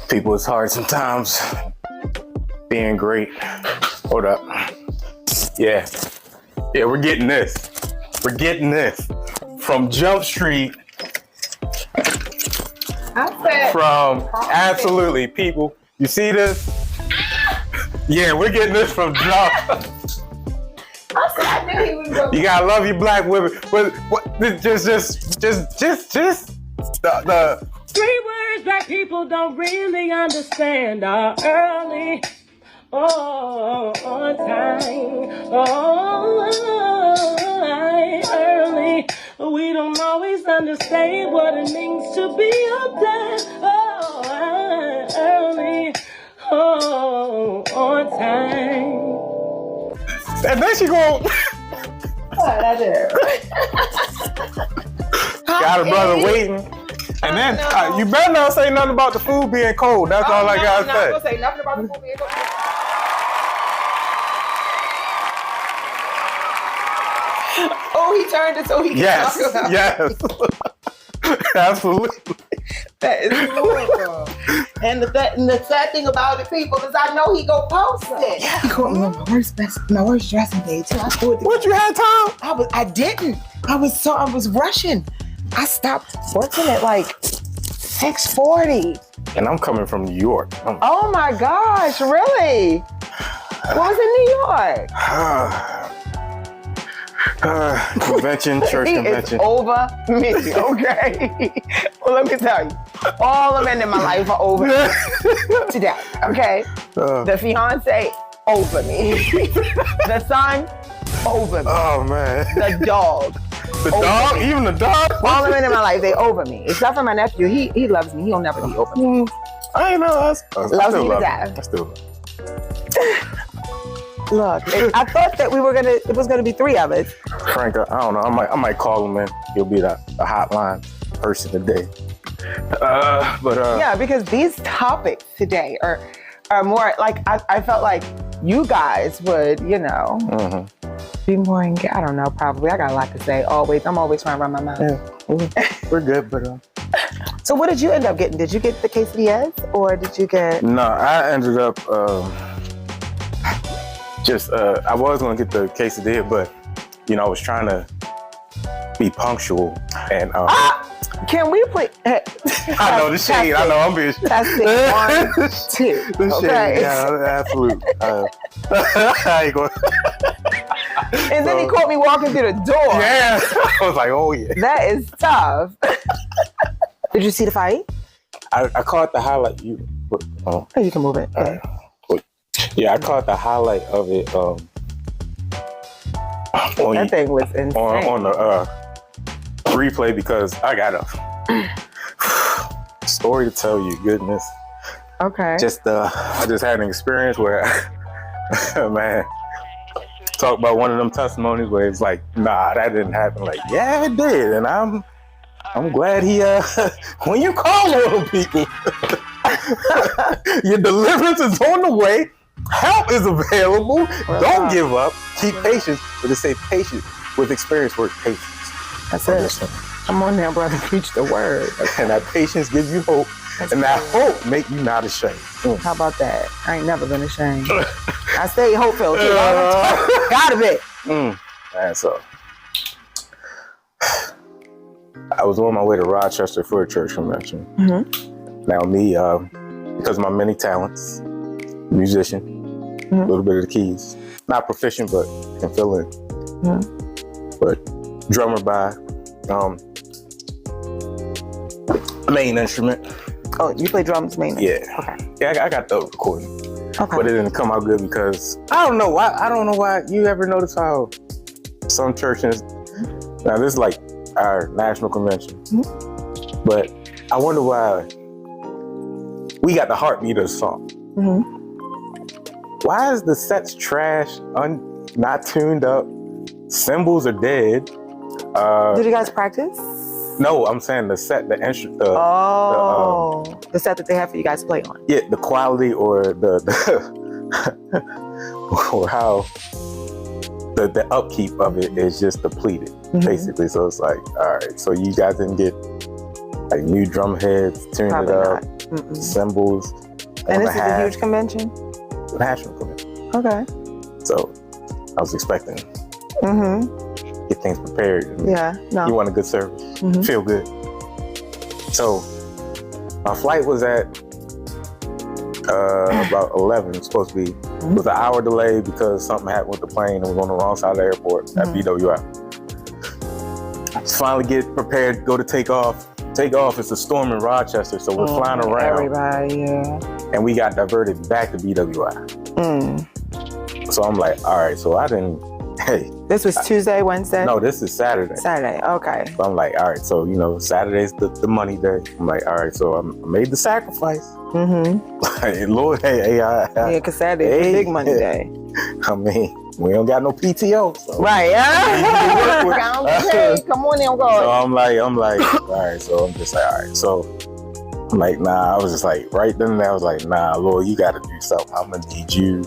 People, it's hard sometimes being great. Hold up. Yeah, we're getting this. We're getting this from Jump Street. From absolutely, people. You see this? Yeah, we're getting this from Jump. I knew he was going. You gotta love your black women. What? Just the 3 words that people don't really understand are early, on time, early. We don't always understand what it means to be on time, early, on time. and then she go. What I do? Got a brother waiting. And then you better not say nothing about the food being cold. That's all I gotta say. I'm not gonna say nothing about the food being cold. Oh, he turned it so he can talk about it. Yes. Absolutely. That is horrible. And the sad thing about it, people, is I know he go post it. Yeah. He called me on my worst dressing day too. What, you had time? I didn't. I was rushing. I stopped working at like 6:40. And I'm coming from New York. Oh my gosh, really? What was in New York? Convention, church convention. It's over me, okay? Well, let me tell you, all the men in my life are over me today, okay? The fiance, over me. The son, over me. Oh, man. The dog. The dog? Even the dog? All the men in my life, they over me. Except for my nephew, he loves me. He'll never be over me. I ain't know. I Loves still me love to him. death. I still love him. Look, I thought that it was gonna be 3 of us. Frank, I don't know. I might call him in. He'll be the hotline person today. Yeah, because these topics today are more like I felt like you guys would, be more engaged. I don't know, probably. I got a lot to say always. I'm always trying to run my mouth. Yeah, we're good, but So what did you end up getting? Did you get the quesadillas or did you get? No, I ended up I was gonna get the quesadilla, but I was trying to be punctual and can we please? I know the shade. I know I'm being. That's it. 1, 2. The okay. shade. Yeah, absolutely. I ain't going. And then he caught me walking through the door. Yeah, I was like, oh yeah. That is tough. Did you see the fight? I caught the highlight. You can move it. Okay. Yeah, I caught the highlight of it. That thing was insane. On the replay because I got a story to tell you. Goodness. Okay. I just had an experience where, man, talk about one of them testimonies where it's like, nah, that didn't happen. Like, yeah, it did, and I'm glad he. When you call on people, your deliverance is on the way. Help is available. Don't give up. Keep patience. But it say patience with experience work patience. That's it. Come on now, brother. Preach the word. And that patience gives you hope. And that hope make you not ashamed. How about that? I ain't never been ashamed. I stay hopeful. Gotta be. And so I was on my way to Rochester for a church convention. Now me, because of my many talents, musician, a little bit of the keys. Not proficient, but can fill in. But drummer by main instrument. Oh, you play drums mainly? Yeah. Okay. Yeah, I got those recording. Okay. But it didn't come out good because I don't know why you ever notice how some churches, now this is like our national convention, but I wonder why we got the heartbeat of the song. Why is the set's trash, not tuned up, cymbals are dead? Did you guys practice? No, I'm saying the set, the instrument. The set that they have for you guys to play on. Yeah, the quality or the or how the upkeep of it is just depleted, basically. So it's like, all right, so you guys didn't get like new drum heads, tuned it up, cymbals. And this is a huge convention? National convention. Okay. So I was expecting get things prepared. No. You want a good service, feel good. So my flight was at about 11, it's supposed to be. It was an hour delay because something happened with the plane and was on the wrong side of the airport at BWI. Just finally get prepared, go to take off. Take off, it's a storm in Rochester, so we're flying around. Everybody, and we got diverted back to BWI. So I'm like, all right, so I didn't, This was Tuesday, Wednesday? No, this is Saturday. Saturday, okay. So I'm like, all right, so, Saturday's the money day. I'm like, all right, so I made the sacrifice. Lord, because Saturday's the big money day. I mean, we don't got no PTO. So. Right, come on in, go. So I'm like, all right, so I'm just like, all right. So I'm like, nah, I was just like, right then and there, I was like, nah, Lord, you got to do something. I'm going to need you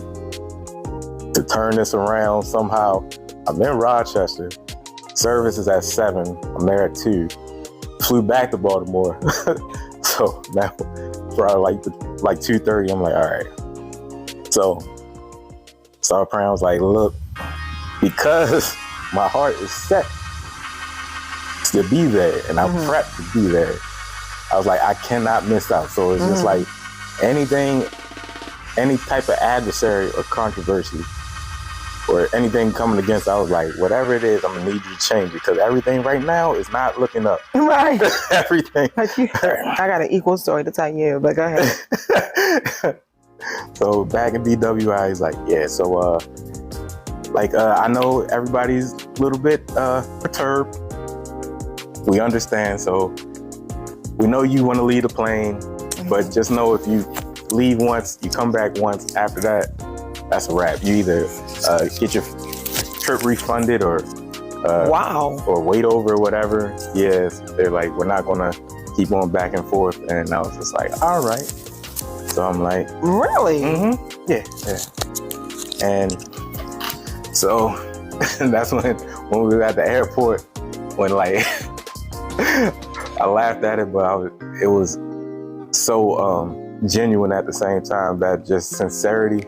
to turn this around somehow. I'm in Rochester. Service is at 7. I'm there at 2. Flew back to Baltimore. So now, probably like 2:30, I'm like, all right. So started praying. I was like, look, because my heart is set to be there and I'm prepped to be there, I was like, I cannot miss out. So it's just like anything, any type of adversary or controversy or anything coming against, I was like, whatever it is, I'm gonna need you to change it because everything right now is not looking up. Right. Everything. I got an equal story to tell you, but go ahead. So back in BWI, he's like, yeah, so I know everybody's a little bit perturbed. We understand, so we know you want to leave the plane, but just know if you leave once, you come back once, after that, that's a wrap. You either get your trip refunded or or wait over or whatever. Yes, they're like, we're not gonna keep going back and forth. And I was just like, all right. So I'm like, really? Yeah. And so that's when we were at the airport, when like I laughed at it, but it was so genuine at the same time, that just sincerity,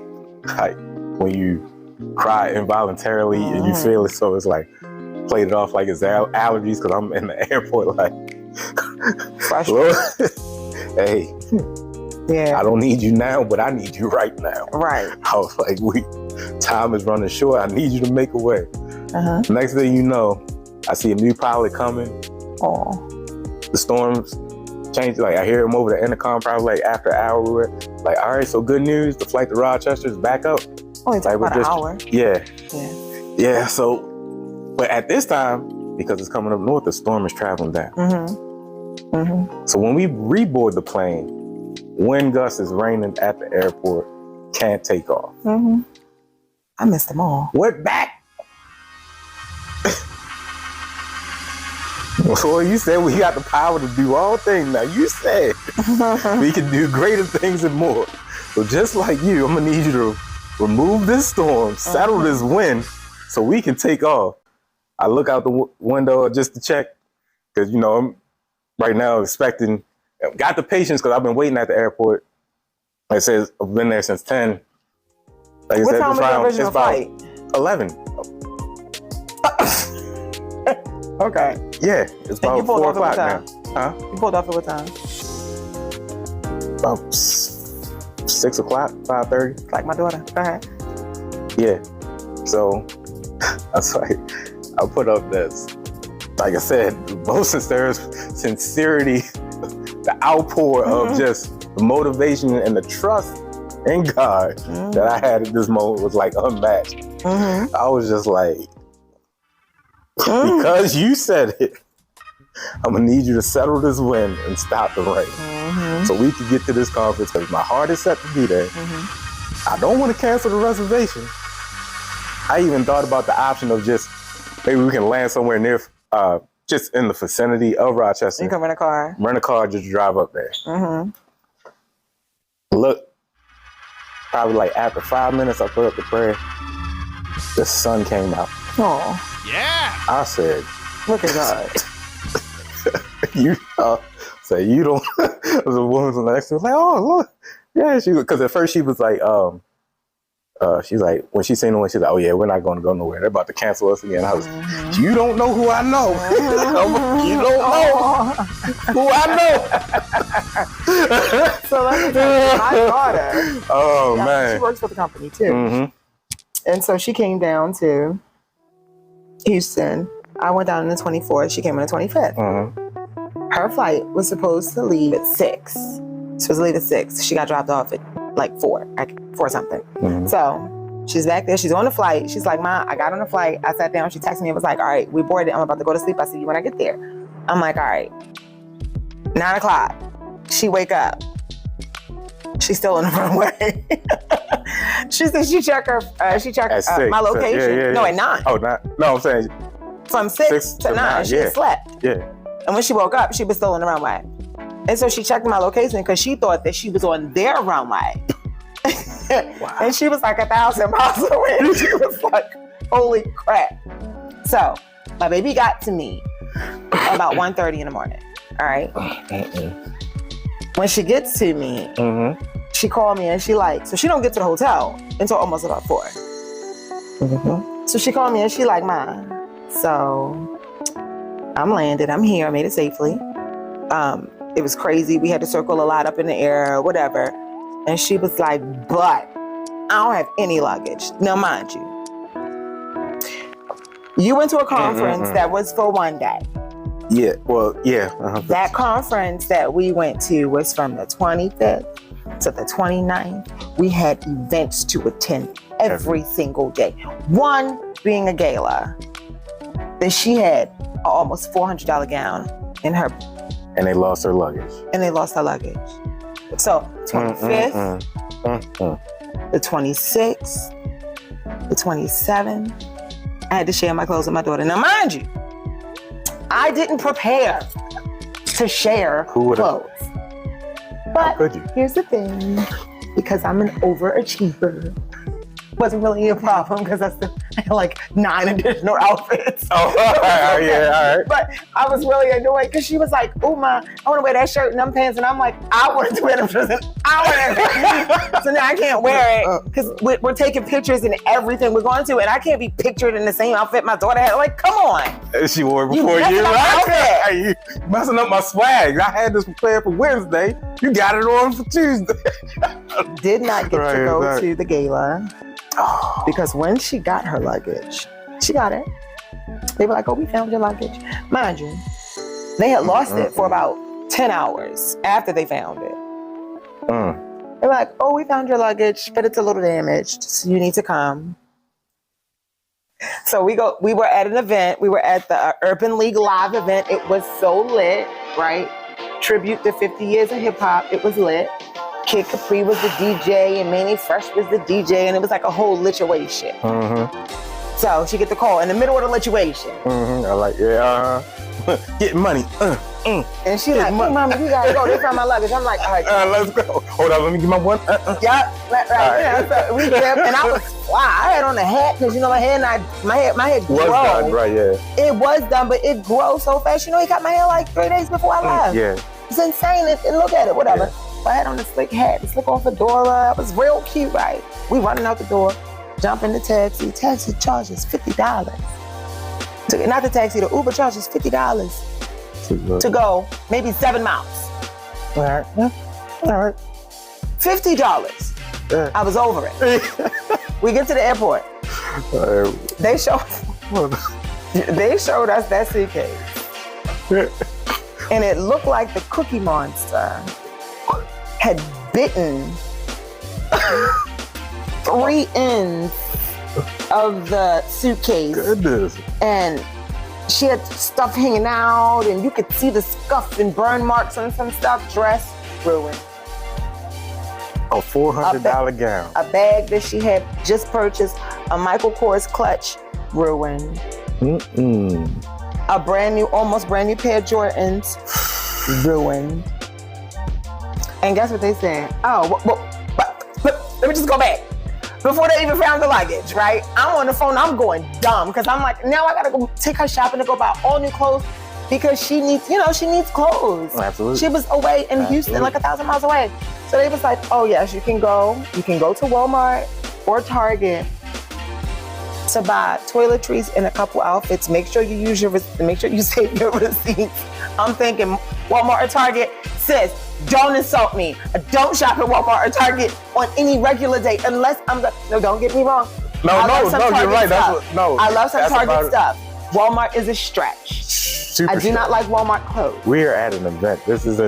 like when you cry involuntarily and you feel it. So it's like played it off like it's allergies because I'm in the airport like, hey. Yeah. I don't need you now, but I need you right now. Right. I was like, time is running short. I need you to make a way. Next thing you know, I see a new pilot coming. Oh. The storms changed. Like I hear him over the intercom probably like after an hour. We were like, all right, so good news. The flight to Rochester is back up. Oh, it's like about an hour. Yeah. So, but at this time, because it's coming up north, the storm is traveling down. So when we reboard the plane, wind gusts is raining at the airport, can't take off. I missed them all. We're back. Well, you said we got the power to do all things. Now you said we can do greater things and more. So just like you, I'm gonna need you to remove this storm, settle this wind, so we can take off. I look out the window just to check, because I'm right now expecting. Got the patience because I've been waiting at the airport. Like it says, I've been there since 10. Like what time was the original flight? 11. Okay. Yeah, it's about 4 o'clock now. Huh? You pulled off at what time? About 6 o'clock, 5:30. Like my daughter. Go ahead. Yeah. So I was like, I put up this, like I said, most sincerity, the outpour of just the motivation and the trust in God that I had at this moment was like unmatched. I was just like, because you said it, I'm gonna need you to settle this wind and stop the rain so we can get to this conference, because my heart is set to be there. I don't want to cancel the reservation. I even thought about the option of just maybe we can land somewhere near, just in the vicinity of Rochester. You can rent a car. Rent a car, just drive up there. Look, probably like after 5 minutes, I put up the prayer. The sun came out. Oh. Yeah. I said, look at God. So Say, you don't. There's a woman next to her, like, oh, look. Yeah, because at first she was like, she's like, when she seen the one, she's like, oh yeah, we're not going to go nowhere. They're about to cancel us again. I was, you don't know who I know. You don't know who I know. So let me tell you, my daughter. Oh man, she works for the company too, and so she came down to Houston. I went down on the 24th. She came on the 25th. Her flight was supposed to leave at 6. She was supposed to leave at 6. She got dropped off at like 4 something. So she's back there. She's on the flight. She's like, Ma, I got on the flight. I sat down. She texted me and was like, all right, we boarded. I'm about to go to sleep. I'll see you when I get there. I'm like, all right. 9 o'clock. She wake up. She's still on the runway. She said she checked my location. Yeah. No, at 9. Oh, 9. No, I'm saying from 6 to 9. She had slept. Yeah. And when she woke up, she was still on the runway. And so she checked my location because she thought that she was on their runway. Wow. And she was like 1,000 miles away. And she was like, holy crap. So my baby got to me about 1:30 in the morning. All right. When she gets to me, she called me and she like, so she don't get to the hotel until almost about 4. So she called me and she like, Ma, so I'm landed. I'm here. I made it safely. It was crazy. We had to circle a lot up in the air, whatever. And she was like, but I don't have any luggage. Now, mind you went to a conference that was for one day. Yeah, well, yeah. That conference that we went to was from the 25th to the 29th. We had events to attend every single day. One being a gala. That she had an almost $400 gown in her. And they lost her luggage. So 25th, the 26th, the 27th, I had to share my clothes with my daughter. Now, mind you, I didn't prepare to share clothes. But here's the thing, because I'm an overachiever, wasn't really a problem because I had like 9 additional outfits. Oh, yeah, all right. But I was really annoyed because she was like, oh, Ma, I want to wear that shirt and them pants. And I'm like, I wanted to wear them shirts and I want to. So now I can't wear it because we're taking pictures and everything we're going to, and I can't be pictured in the same outfit my daughter had. Like, come on. She wore it before you. You messing up my swag. I had this prepared for Wednesday. You got it on for Tuesday. Did not get to go to the gala. Because when she got her luggage, she got it. They were like, oh, we found your luggage. Mind you, they had lost it for about 10 hours after they found it. They were like, oh, we found your luggage, but it's a little damaged, so you need to come. So we were at an event. We were at the Urban League Live event. It was so lit, right? Tribute to 50 years of hip hop. It was lit. Kid Capri was the DJ and Manny Fresh was the DJ, and it was like a whole lituation. So she get the call in the middle of the lituation. I like, getting money. And she like, hey, Mama, we gotta go. They found my luggage. I'm like, all right, let's go. Hold on, let me get my one. Yeah, right. So we kept, and I was fly. I had on a hat because my head grew. Was done, right? Yeah. It was done, but it grows so fast. He got my hair like 3 days before I left. Yeah. It's insane. And look at it, whatever. Yeah. I had on the slick hat, the slick on fedora. It was real cute, right? We running out the door, jump in the taxi. Taxi charges $50. Not the taxi, the Uber charges $50 to go maybe 7 miles. All right. $50. Yeah. I was over it. We get to the airport. They showed us that suitcase. And it looked like the Cookie Monster had bitten 3 ends of the suitcase. Goodness. And she had stuff hanging out, and you could see the scuff and burn marks on some stuff. Dress ruined. A $400 gown. A bag that she had just purchased, a Michael Kors clutch, ruined. A almost brand new pair of Jordans, ruined. And guess what they said? Oh, let me just go back. Before they even found the luggage, right? I'm on the phone, I'm going dumb, because I'm like, now I gotta go take her shopping to go buy all new clothes. because she needs, she needs clothes. Absolutely. She was away in Houston, like 1,000 miles away. So they was like, oh yes, you can go to Walmart or Target to buy toiletries and a couple outfits. Make sure you save your receipts. I'm thinking Walmart or Target, sis, don't insult me. Don't shop at Walmart or Target on any regular day unless no, don't get me wrong. No, you're right. I love some Target stuff. Walmart is a stretch. Super I do not like Walmart clothes. We're at an event. This is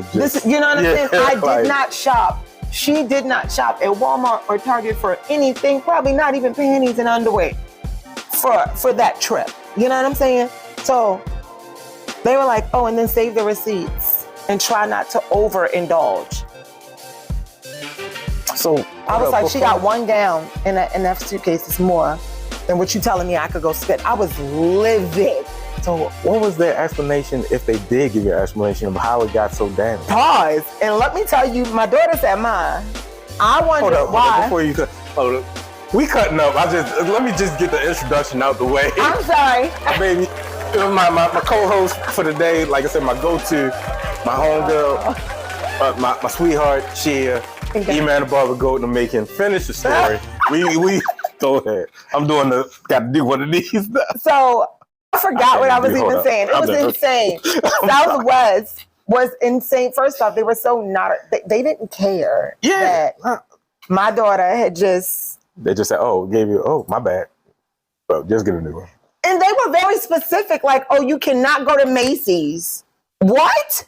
you know what I'm saying? I did not shop. She did not shop at Walmart or Target for anything, probably not even panties and underwear for that trip. You know what I'm saying? So they were like, oh, and then save the receipts and try not to overindulge. So I was like, she got one gown in that suitcase is more than what you telling me I could go spend. I was livid. So what was their explanation, if they did give you an explanation of how it got so damaged? Pause. And let me tell you, my daughter said mine. I wonder why. Before you hold up. We cutting up. Let me just get the introduction out the way. I'm sorry. Baby, my co-host for the day, like I said, my go-to, my homegirl, my sweetheart, Shia, E-Man the Barber Goat in the making. Finish the story. we go ahead. I'm got to do one of these. So I forgot what I was even saying. It was insane. Southwest was insane. First off, they were so they didn't care that my daughter had just. They just said, my bad. Bro, just get a new one. And they were very specific, like, oh, you cannot go to Macy's. What?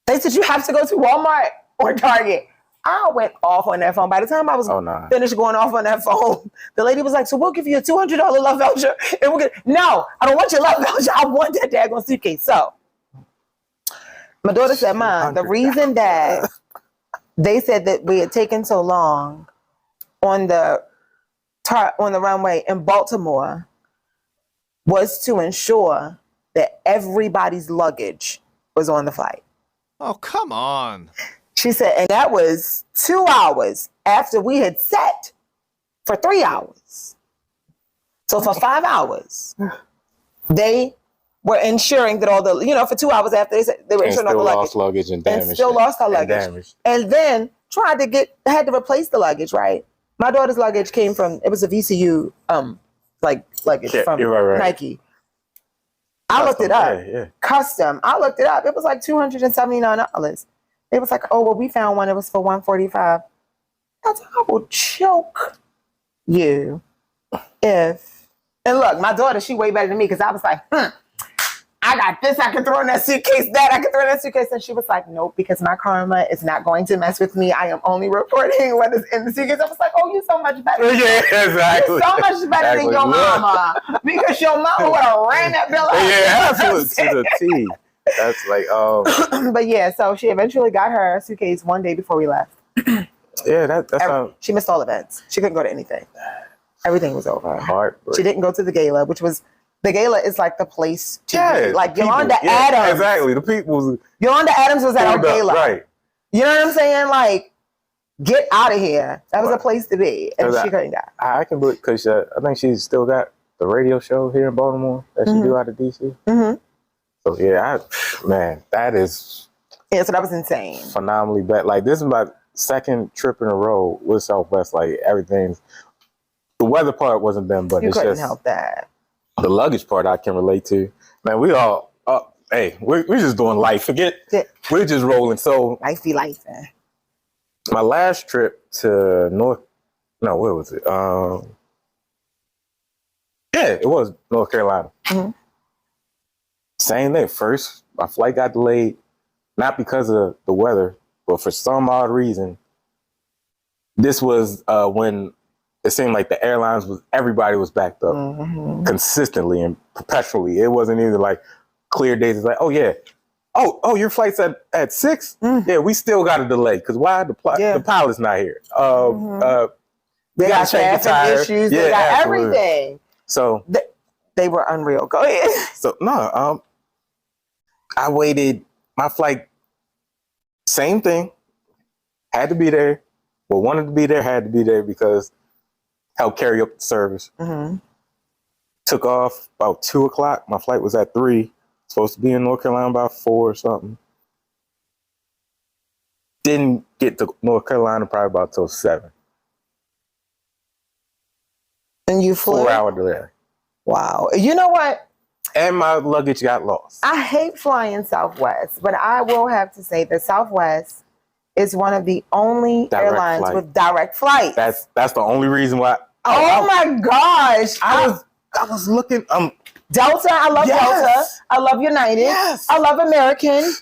They said you have to go to Walmart or Target. I went off on that phone. By the time I was finished going off on that phone, the lady was like, so we'll give you a $200 love voucher. And no, I don't want your love voucher. I want that daggone suitcase. So my daughter said, Mom, the reason that they said that we had taken so long on the runway in Baltimore was to ensure that everybody's luggage was on the flight. Oh, come on. She said, and that was 2 hours after we had sat for 3 hours. So for 5 hours, they were ensuring that all the, for 2 hours after they were ensuring all the luggage and damage. And still lost her luggage. And then had to replace the luggage, right? My daughter's luggage came from, it was a VCU, luggage from Nike. I looked it up. Custom. I looked it up. It was like $279. It was like, oh, well, we found one. It was for $145. I will choke you if. And look, my daughter, she way better than me because I was like, I got this. I can throw in that suitcase. That I can throw in that suitcase. And she was like, nope, because my karma is not going to mess with me. I am only reporting what is in the suitcase. I was like, oh, you're so much better. Yeah, exactly. You're so much better than your mama because your mama would have ran that bill out. Yeah, absolutely. To the T. That's like, But yeah, so she eventually got her suitcase one day before we left. Yeah, that's she missed all events. She couldn't go to anything. Everything was over. Heartbreak. She didn't go to the gala, the gala is like the place to be. Like Yolanda people. Adams. Exactly. The people. Yolanda Adams was at our gala. Right. You know what I'm saying? Like, get out of here. That was a place to be. And she couldn't go. I can believe, because I think she's still got the radio show here in Baltimore that she do out of DC. Mm-hmm. So yeah, that is. Yeah, so that was insane. Phenomenally bad. Like, this is my second trip in a row with Southwest. Like, everything's. The weather part wasn't them, but you it's couldn't just help that. The luggage part I can relate to. Man, we all, we're just doing life. We're just rolling. So life be life. My last trip to where was it? It was North Carolina. Mm-hmm. Same thing. First, my flight got delayed, not because of the weather, but for some odd reason. This was when it seemed like the airlines everybody was backed up consistently and perpetually. It wasn't even like clear days. It's like, oh yeah, your flight's at 6. Yeah, we still got a delay because why? The pilot's not here. They got traffic issues. They got everything. So they were unreal. Go ahead. So I waited my flight. Same thing. Had to be there. Well, wanted to be there. Had to be there because helped carry up the service. Mm-hmm. Took off about 2:00. My flight was at 3. Supposed to be in North Carolina by 4 or something. Didn't get to North Carolina probably about till 7. And you flew? 4-hour delay. Wow. You know what? And my luggage got lost. I hate flying Southwest, but I will have to say that Southwest is one of the only airlines with direct flights. That's the only reason why. My gosh. I was looking. Delta, I love Delta. I love United. Yes. I love American.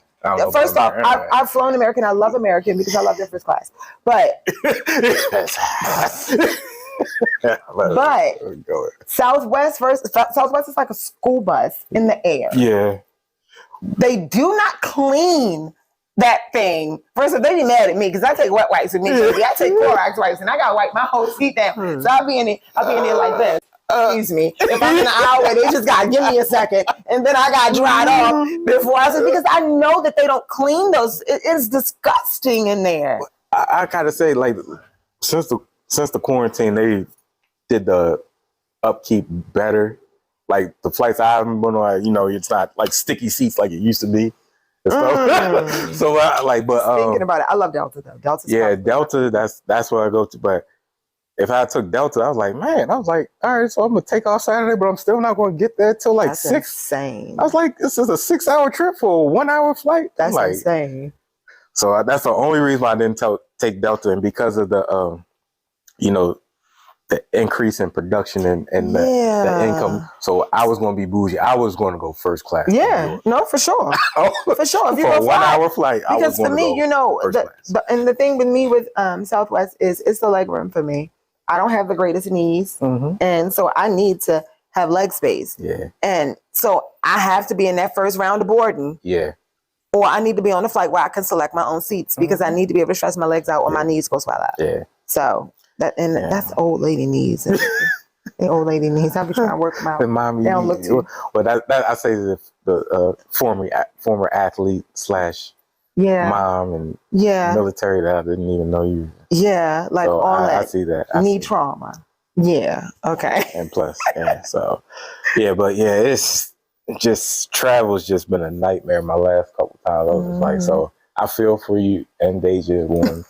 First off, American. I've flown American. I love American because I love their first class. But Southwest is like a school bus in the air. Yeah. They do not clean that thing. First of all, they be mad at me because I take wet wipes with me. Baby. I take Clorox wipes and I gotta wipe my whole seat down. So I'll be in there like this. Excuse me. If I'm in the aisle, they just gotta give me a second, and then I gotta dry it off before I say, because I know that they don't clean those. It's disgusting in there. I gotta say, like, since the quarantine, they did the upkeep better. Like the flights I've been on, it's not like sticky seats like it used to be. So thinking about it, I love Delta though. Delta. That's where I go to. But if I took Delta, I was like, all right, so I'm gonna take off Saturday, but I'm still not gonna get there till like 6. Insane. I was like, this is a 6-hour trip for a 1-hour flight. That's insane. So that's the only reason why I didn't take Delta, and because of the the increase in production and the income. So I was going to be bougie. I was going to go first class. Yeah, no, for sure. For sure. If you for go a 1-hour flight, because for me, and the thing with me with Southwest is it's the leg room for me. I don't have the greatest knees. And so I need to have leg space. Yeah. And so I have to be in that first round of boarding. Yeah. Or I need to be on the flight where I can select my own seats because I need to be able to stretch my legs out or my knees go swell out. Yeah. So that's old lady knees. The old lady knees. I'll be trying to work them out. They don't look too. But I say the former athlete / mom and military that I didn't even know you. Yeah, like so all that. I see that. Knee trauma. Yeah. Okay. And plus, it's just travel's just been a nightmare my last couple times. I was like, so I feel for you and Deja one.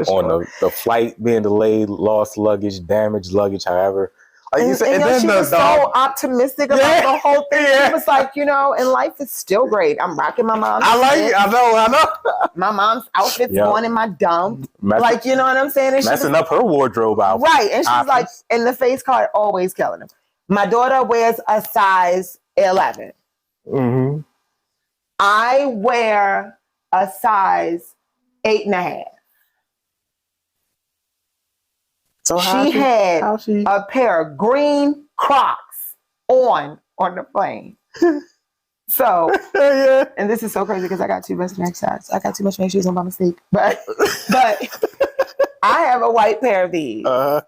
On the flight being delayed, lost luggage, damaged luggage, however. Like and, you said, and she was so optimistic about the whole thing. She was like, and life is still great. I'm rocking my mom's I know. My mom's outfit's going in my dump. You know what I'm saying? And messing up her wardrobe outfit. Right. And she's like, and the face card always killing him. My daughter wears a size 11. Mm-hmm. I wear a size 8.5. So she had a pair of green Crocs on the plane. So, and this is so crazy because I got too much neck size. I got too much make shoes on by mistake. But I have a white pair of these. No,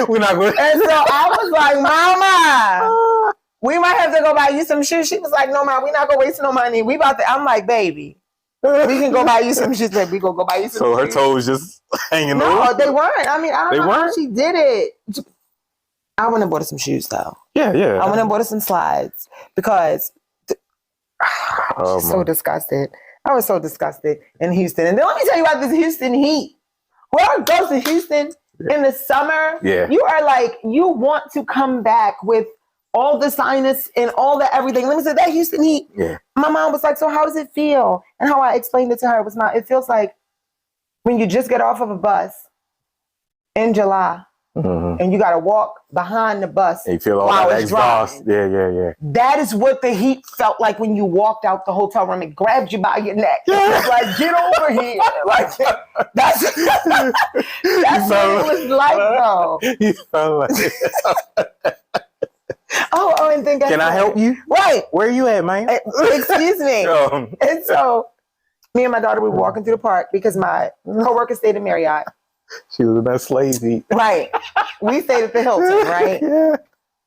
we're not going. And so I was like, Mama, we might have to go buy you some shoes. She was like, no, Mom, we're not going to waste no money. I'm like, baby. We can go buy you some shoes. We gonna go buy you some. So her toes just hanging. No, they weren't. I mean, I don't know how she did it. I went and bought her some shoes though. Yeah. I went and bought her some slides because I was so disgusted. I was so disgusted in Houston. And then let me tell you about this Houston heat. Whoever goes to Houston in the summer, you are like, you want to come back with all the sinus and all the everything. Let me say that Houston heat. Yeah. My mom was like, so how does it feel? And how I explained it to her was it feels like when you just get off of a bus in July and you got to walk behind the bus. And you feel all that exhaust. Yeah. That is what the heat felt like when you walked out the hotel room. It grabbed you by your neck. It was like, get over here. Like, that's what it was like, though. You felt like Oh, and then can I help you? Right. Where are you at, man? Excuse me. And so me and my daughter were walking through the park because my coworker stayed in Marriott. She was in that slave heat. Right. We stayed at the Hilton, right? Yeah.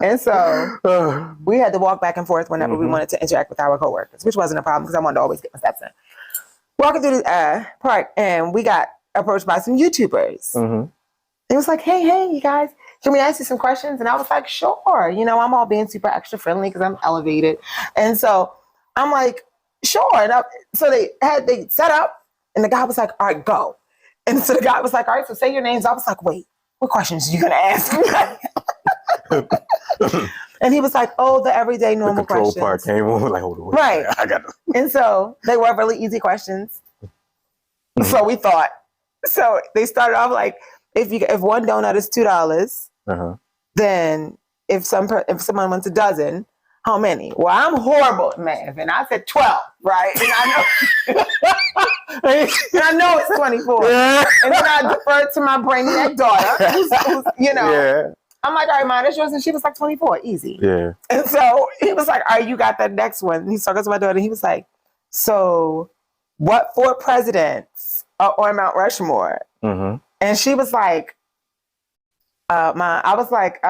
And so we had to walk back and forth whenever we wanted to interact with our coworkers, which wasn't a problem because I wanted to always get my steps in. Walking through the park and we got approached by some YouTubers. It was like, hey, you guys. can we ask you some questions? And I was like, sure. You know, I'm all being super extra friendly because I'm elevated. And so I'm like, sure. And so they set up and the guy was like, all right, go. And so the guy was like, all right, so say your names. I was like, wait, what questions are you going to ask me? And he was like, oh, the everyday normal questions. The control part came on, like, hold on. Right. I got it. And so they were really easy questions. So we thought. So they started off like, if one donut is $2, then if someone wants a dozen, how many? Well, I'm horrible at math, and I said 12, right? And I know it's 24. Yeah. And then I deferred to my brainiac daughter, who's you know. Yeah. I'm like, all right, Mom, that's yours. And she was like, 24, easy. Yeah. And so he was like, all right, you got that next one. And he's talking to my daughter, and he was like, so what 4 presidents are on Mount Rushmore? And she was like, I was like,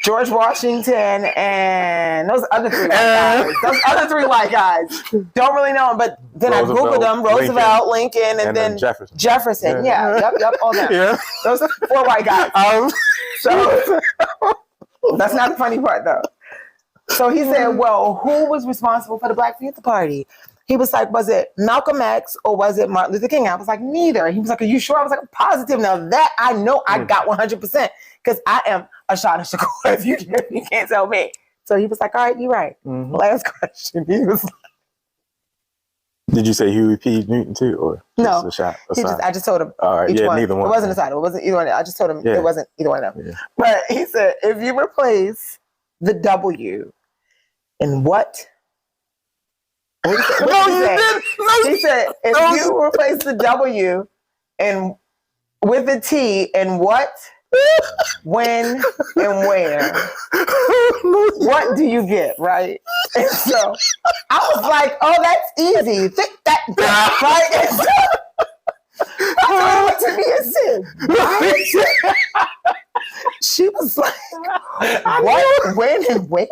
George Washington and those other 3 white guys. Those other 3 white guys. Don't really know them, but then I Googled them, Roosevelt, Lincoln, and then Jefferson. Yeah, yep, all that. Yeah. Those are 4 white guys. So that's not the funny part, though. So he said, well, who was responsible for the Black Panther Party? He was like, was it Malcolm X or was it Martin Luther King? I was like, neither. He was like, are you sure? I was like, positive. Now that I know I got 100% because I am a shot of Shakur. If you can't tell me. So he was like, all right, you're right. Last question. He was like, did you say Huey P. Newton too? Or no. A shot? I just told him. All right, each one. Neither one. It wasn't a title. It wasn't either one. I just told him it wasn't either one of them. Yeah. But he said, if you replace the W in what? He said, if you replace the W and with the T in what, when, and where, what do you get, right? And so I was like, oh, that's easy. Think that, right? And so I told her to me and said, she was like, what, when, and where?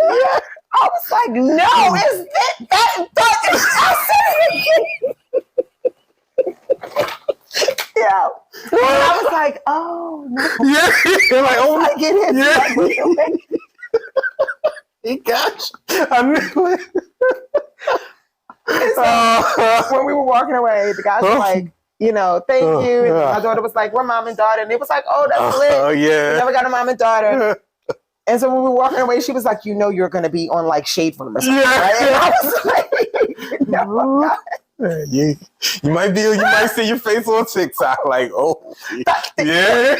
I was like, no, it's that. I said it again. Yeah. And I was like, oh, no. Yeah. You're like, oh, I get it. Yeah. He got you. I knew it. So, when we were walking away, the guys were like, you know, thank you. And my daughter was like, we're mom and daughter. And it was like, oh, that's lit. Oh, yeah. We never got a mom and daughter. And so when we were walking away, she was like, you know, you're going to be on like Shade Room or something, right? And I was like, no, I'm not. You might see your face on TikTok like, oh, yeah.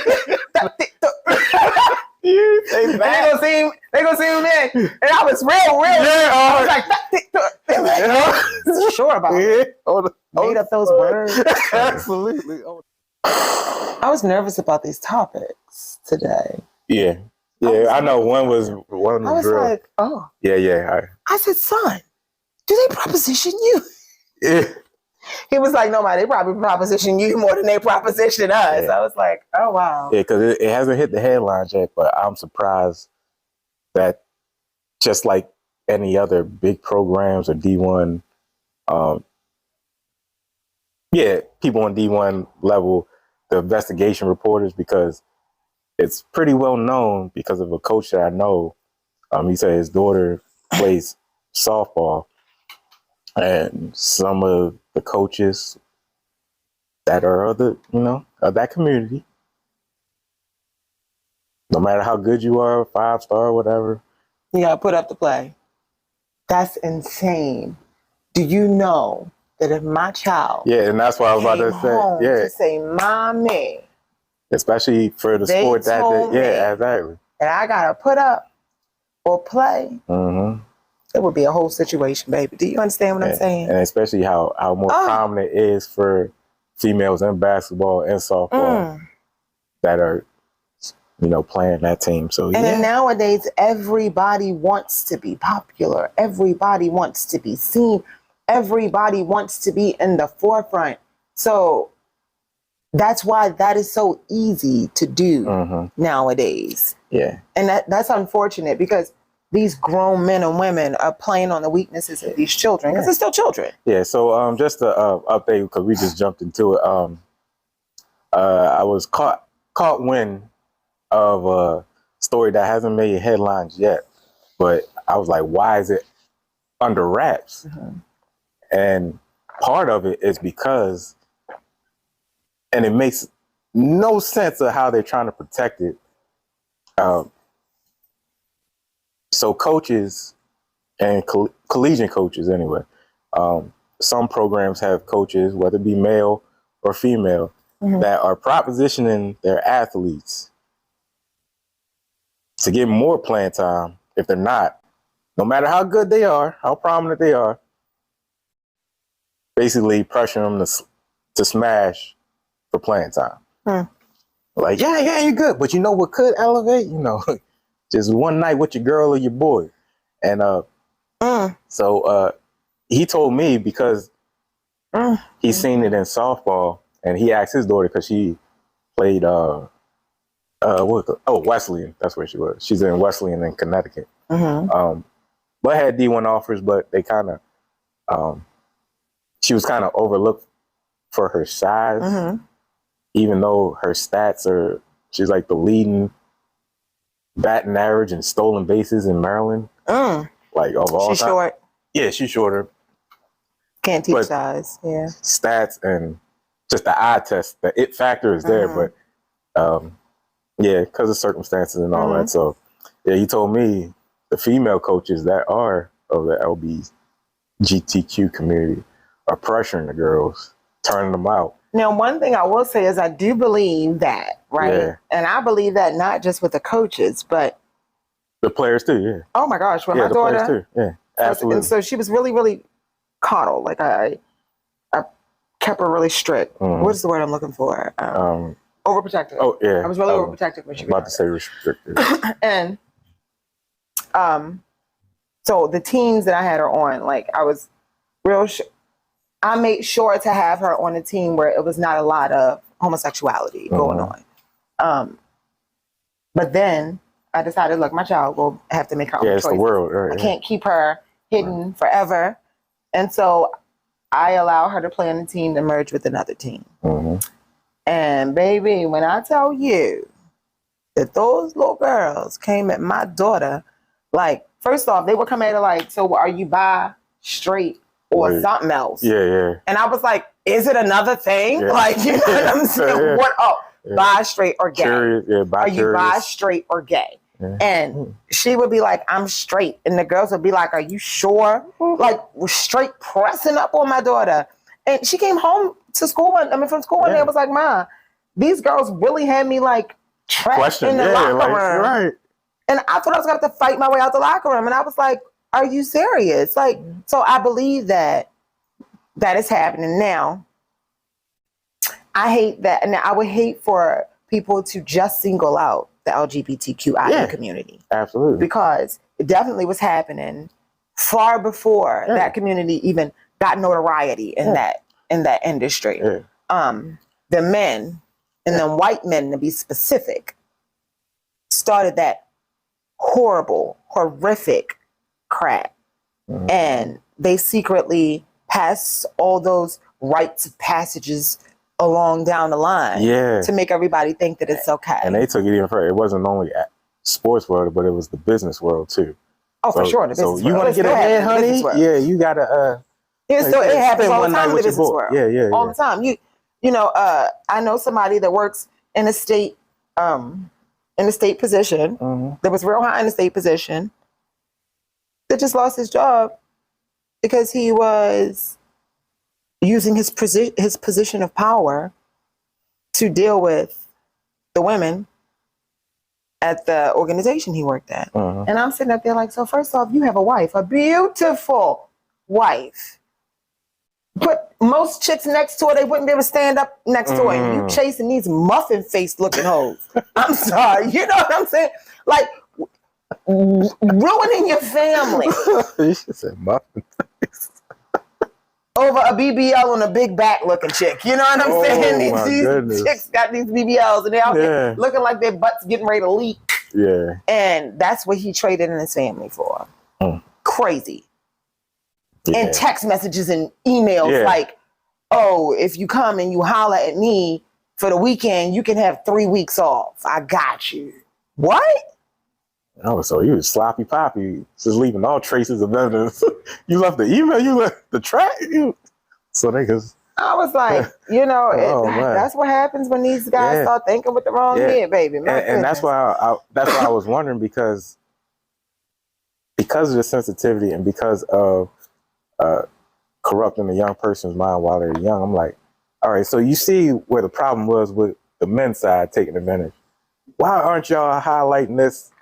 They gonna see me then. And I was real. Yeah, I was like, sure about it. Made up those words. Absolutely. I was nervous about these topics today. Yeah. Yeah, I know one was like, oh. Yeah. I said, son, do they proposition you? Yeah. He was like, no, man, they probably proposition you more than they proposition us. Yeah. I was like, oh, wow. Yeah, because it hasn't hit the headlines yet, but I'm surprised that just like any other big programs or D1, people on D1 level, the investigation reporters, because it's pretty well known because of a coach that I know. He said his daughter plays softball, and some of the coaches that are of that community, no matter how good you are, 5-star, whatever, you gotta put up the play. That's insane. Do you know that if my child, and that's what I was about to say, mommy. Especially for the sport that exactly. And I gotta put up or play. It would be a whole situation, baby. Do you understand what I'm saying? And especially how more prominent it is for females in basketball and softball that are, playing that team. So then nowadays, everybody wants to be popular. Everybody wants to be seen. Everybody wants to be in the forefront. So that's why that is so easy to do nowadays. Yeah. And that's unfortunate because these grown men and women are playing on the weaknesses of these children because they're still children. Yeah. So just to update, because we just jumped into it. I was caught when of a story that hasn't made headlines yet, but I was like, why is it under wraps? And part of it is because, and it makes no sense of how they're trying to protect it. So coaches and collegiate coaches anyway, some programs have coaches, whether it be male or female, that are propositioning their athletes to get more playing time. If they're not, no matter how good they are, how prominent they are, basically pressuring them to smash for playing time. Like, yeah, you're good, but you know what could elevate? You know, just one night with your girl or your boy. And so he told me because he's seen it in softball, and he asked his daughter because she played Wesleyan. That's where she was. She's in Wesleyan in Connecticut. But had D1 offers, but they kind of she was kind of overlooked for her size, even though her stats are, she's like the leading batting average and stolen bases in Maryland. Like of all she's time. Short. Yeah, she's shorter. Can't teach size. Yeah. Stats and just the eye test, the it factor is there, but yeah, because of circumstances and all that. So yeah, he told me the female coaches that are of the LGBTQ community are pressuring the girls, turning them out. Now, one thing I will say is I do believe that, right? Yeah. And I believe that not just with the coaches, but the players too, yeah. Oh my gosh, when yeah, my the daughter, players too. Yeah, absolutely. And so she was really, really coddled. Like I kept her really strict. What is the word I'm looking for? Overprotective. Oh yeah, I was really overprotective when she was about to say restricted. And so the teams that I had her on, like I was real. I made sure to have her on a team where it was not a lot of homosexuality going on. But then I decided, look, my child will have to make her own choices. It's the world. Right, I can't keep her hidden forever. And so I allow her to play on a team to merge with another team. And baby, when I tell you that those little girls came at my daughter, like, first off, they would come at her like, so are you bi, straight, or something else? Yeah. And I was like, is it another thing? Yeah. Like, you know what I'm saying? What up? Bi, straight, or gay? Curious, are you bi, straight, or gay? And she would be like, I'm straight. And the girls would be like, are you sure? Like, straight pressing up on my daughter. And she came home to school, from school one day, I was like, Ma, these girls really had me like trapped in the locker room. Right. And I thought I was going to have to fight my way out the locker room. And I was like, are you serious? Like, so I believe that is happening now. I hate that. And I would hate for people to just single out the LGBTQIA community. Absolutely. Because it definitely was happening far before that community even got notoriety in that industry. The men, and then white men to be specific, started that horrible, horrific crap. And they secretly passed all those rites of passages along down the line to make everybody think that it's okay. And they took it even further. It wasn't only at sports world, but it was the business world too. Oh, for sure. So you want to get ahead, honey? Yeah, you gotta. It happens all the time in the business world. Yeah. All the time. You know, I know somebody that works in a state position that was real high in the state position that just lost his job because he was using his position of power to deal with the women at the organization he worked at. And I'm sitting up there like, so first off, you have a wife, a beautiful wife. Put most chicks next to her, they wouldn't be able to stand up next to her. And you chasing these muffin face looking hoes. I'm sorry. You know what I'm saying? Like, ruining your family. You should say muffin face. Over a BBL on a big back looking chick. You know what I'm saying? These chicks got these BBLs and they're out there looking like their butts getting ready to leak. Yeah. And that's what he traded in his family for. Crazy. And text messages and emails like, oh, if you come and you holler at me for the weekend, you can have 3 weeks off. I got you. What? Oh, so you was sloppy poppy, just leaving all traces of evidence. You left the email, you left the track. So they could. I was like, that's what happens when these guys start thinking with the wrong head, baby. And that's why I was wondering because of the sensitivity and because of corrupting a young person's mind while they're young. I'm like, all right, so you see where the problem was with the men's side taking advantage. Why aren't y'all highlighting this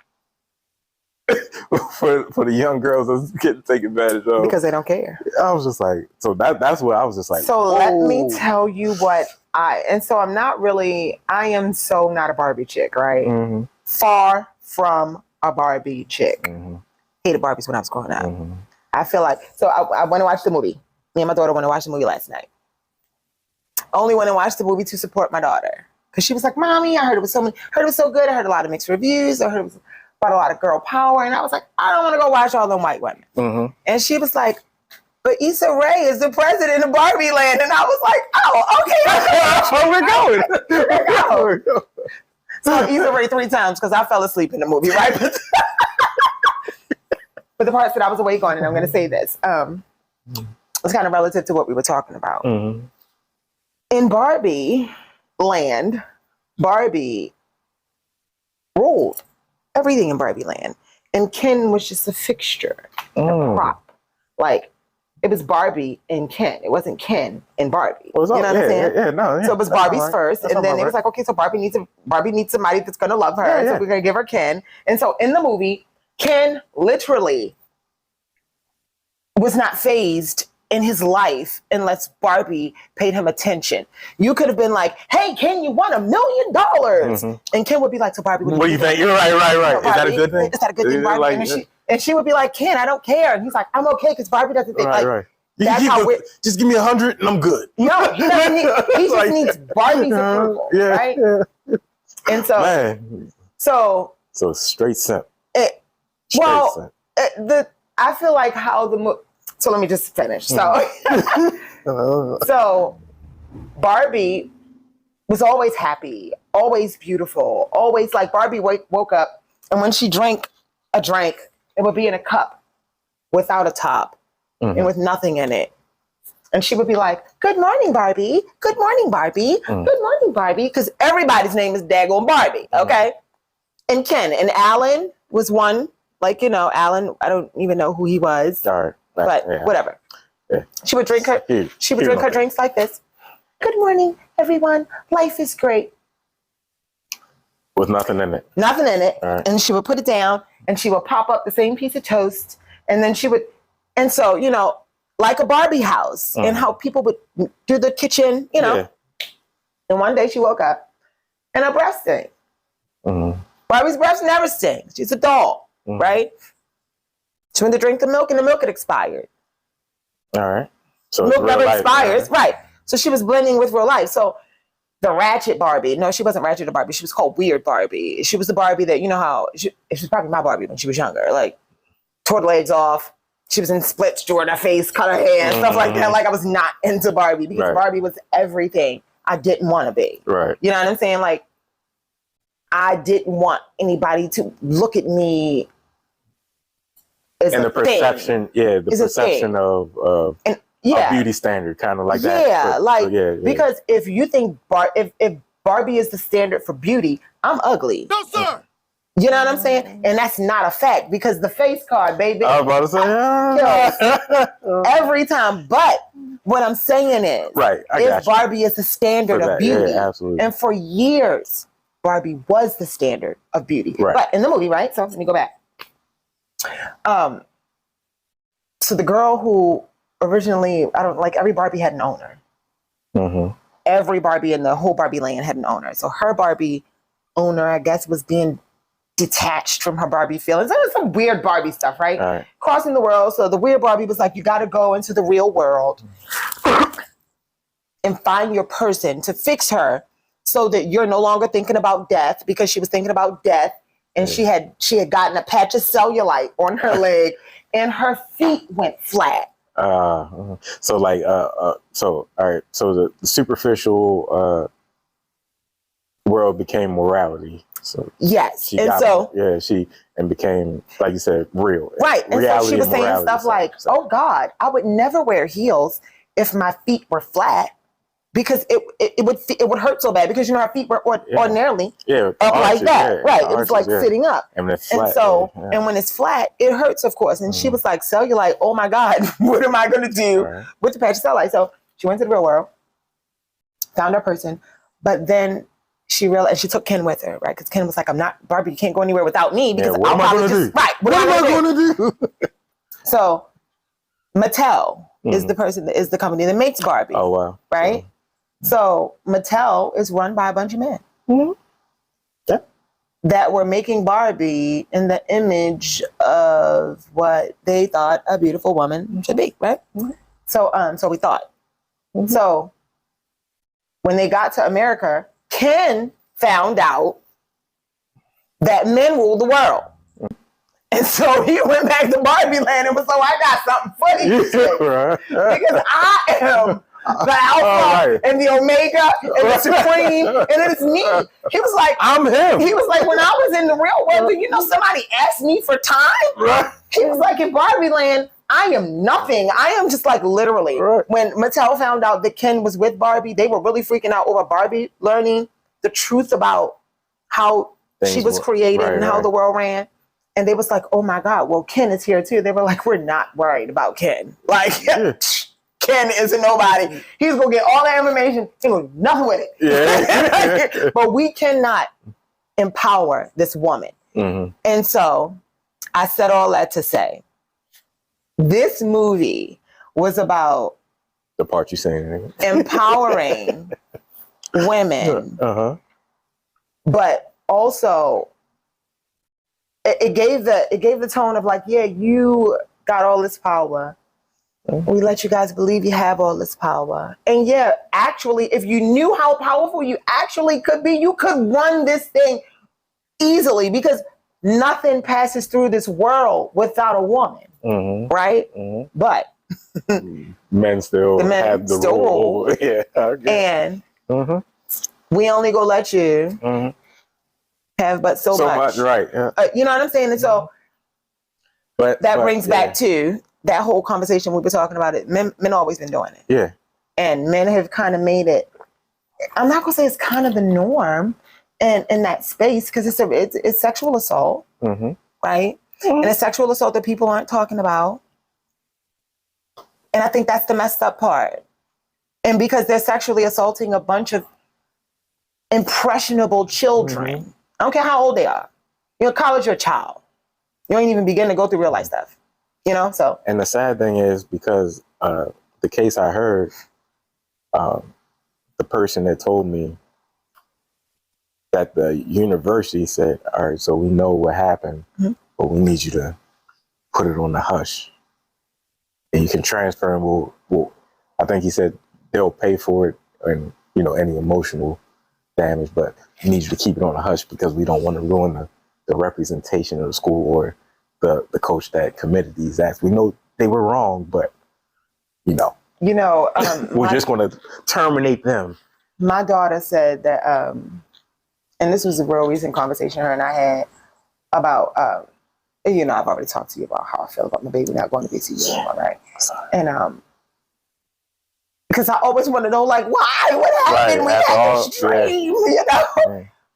for the young girls that's getting taken advantage of? Because they don't care. I was just like, so that's what I was just like. So let me tell you what I am so not a Barbie chick, right? Mm-hmm. Far from a Barbie chick. Mm-hmm. Hated Barbies when I was growing up. Mm-hmm. I feel like, so I went to watch the movie. Me and my daughter went to watch the movie last night. Only went and watched the movie to support my daughter. Because she was like, Mommy, I heard it was so good. I heard a lot of mixed reviews. I heard it was about a lot of girl power. And I was like, I don't want to go watch all them white women. Mm-hmm. And she was like, but Issa Rae is the president of Barbie Land. And I was like, oh, okay. That's where we're going. So Issa Rae 3 times because I fell asleep in the movie, right? But the parts that I was awake on, and I'm going to say this, it's kind of relative to what we were talking about. Mm-hmm. In Barbie Land, Barbie ruled everything in Barbie Land. And Ken was just a fixture, a prop. Like, it was Barbie and Ken. It wasn't Ken and Barbie. You know what I'm saying? So it was Barbie's first. And then it was like, okay, so Barbie needs somebody that's going to love her. So we're going to give her Ken. And so in the movie, Ken literally was not fazed in his life unless Barbie paid him attention. You could have been like, hey, Ken, you won $1 million. Mm-hmm. And Ken would be like, so Barbie, what do you think? You're right. Barbie, is that a good thing? Is that a good thing, Barbie? Like, and she would be like, Ken, I don't care. And he's like, I'm okay because Barbie doesn't think right. That's how just give me 100 and I'm good. No, he doesn't need, he just needs Barbie's approval, right? Yeah. And so, man. So straight simp. I feel like how the so let me just finish. So Barbie was always happy, always beautiful, always like Barbie woke up and when she drank a drink, it would be in a cup without a top and with nothing in it. And she would be like, good morning, Barbie. Good morning, Barbie. Good morning, Barbie. Because everybody's name is daggone Barbie, okay? And Ken and Alan was one. Like, Alan, I don't even know who he was. Sorry. But whatever. Yeah. She would drink her drinks like this. Good morning, everyone. Life is great. With nothing in it. Nothing in it. Right. And she would put it down and she would pop up the same piece of toast. And then and so, like a Barbie house and how people would do the kitchen, And one day she woke up and her breast stank. Barbie's breast never stinks. She's a doll, right? She went to drink the milk and the milk had expired. All right. So milk never expires. Right. So she was blending with real life. So the ratchet Barbie, no, she wasn't ratchet Barbie. She was called weird Barbie. She was the Barbie that, she was probably my Barbie when she was younger. Like, tore the legs off. She was in splits, drew her face, cut her hair, and stuff like that. Like, I was not into Barbie because Barbie was everything I didn't want to be. Right. You know what I'm saying? Like, I didn't want anybody to look at me as and the perception, the perception of a beauty standard, kind of like that. Yeah, because if you think if Barbie is the standard for beauty, I'm ugly. No, sir. You know what I'm saying? And that's not a fact because the face card, baby. I was about to say, every time. But what I'm saying is, Barbie is the standard of beauty. Yeah, absolutely. And for years, Barbie was the standard of beauty. Right. But in the movie, right? So let me go back. So the girl who originally, every Barbie had an owner. Mm-hmm. Every Barbie in the whole Barbie land had an owner. So her Barbie owner, I guess, was being detached from her Barbie feelings. There was some weird Barbie stuff, right? Crossing the world. So the weird Barbie was like, you got to go into the real world and find your person to fix her so that you're no longer thinking about death because she was thinking about death. And she had gotten a patch of cellulite on her leg and her feet went flat. So all right. So the superficial world became morality. So yes, she became, like you said, real. Right, and so she was saying stuff like, "Oh God, I would never wear heels if my feet were flat." Because it would hurt so bad because her feet were ordinarily up like that, right? It was like sitting up, and it's flat, and when it's flat, it hurts, of course. And she was like, "Cellulite, oh my God, what am I going to do with the patch of cellulite?" So she went to the real world, found her person, but then she realized she took Ken with her, right? Because Ken was like, "I'm not Barbie. You can't go anywhere without me because what am I going to do? Right? What am I going to do?" So Mattel is the company that makes Barbie. Oh wow! Right. So Mattel is run by a bunch of men that were making Barbie in the image of what they thought a beautiful woman should be, right? So we thought. So when they got to America, Ken found out that men rule the world. And so he went back to Barbie land and was like, "I got something for you because I am the Alpha and the Omega and the Supreme, and it's me." He was like, "I'm him." He was like, "When I was in the real world, somebody asked me for time." He was like, "In Barbie land, I am nothing. I am just like literally." When Mattel found out that Ken was with Barbie, they were really freaking out over Barbie learning the truth about how she was created and how the world ran. And they was like, "Oh my God, well, Ken is here too." They were like, "We're not worried about Ken. Like, Ken isn't nobody. He's going to get all that information. He will do nothing with it." Yeah. But we cannot empower this woman. And so I said all that to say, this movie was about the part you're saying, empowering women, but also it gave the tone of like, yeah, you got all this power. We let you guys believe you have all this power. And yeah, actually, if you knew how powerful you actually could be, you could run this thing easily because nothing passes through this world without a woman, right? But men still have the role. Yeah, and we only go let you have but so much. Right. Yeah. You know what I'm saying? And so but brings back to that whole conversation we were talking about. It men always been doing it. Yeah. And men have kind of made it, I'm not gonna say it's kind of the norm in that space because it's sexual assault, right? And it's sexual assault that people aren't talking about. And I think that's the messed up part. And because they're sexually assaulting a bunch of impressionable children. I don't care how old they are. You're in college, you're a child. You don't even begin to go through real life stuff. So. And the sad thing is because the case I heard, the person that told me that the university said, "All right, so we know what happened, but we need you to put it on the hush. And you can transfer and we'll I think he said they'll pay for it and, any emotional damage, but we need you to keep it on the hush because we don't want to ruin the representation of the school or the coach that committed these acts. We know they were wrong, but, we're just going to terminate them." My daughter said that, and this was a real recent conversation her and I had about, I've already talked to you about how I feel about my baby not going to VCU anymore, right? And because I always want to know, like, why? What happened? We had this dream,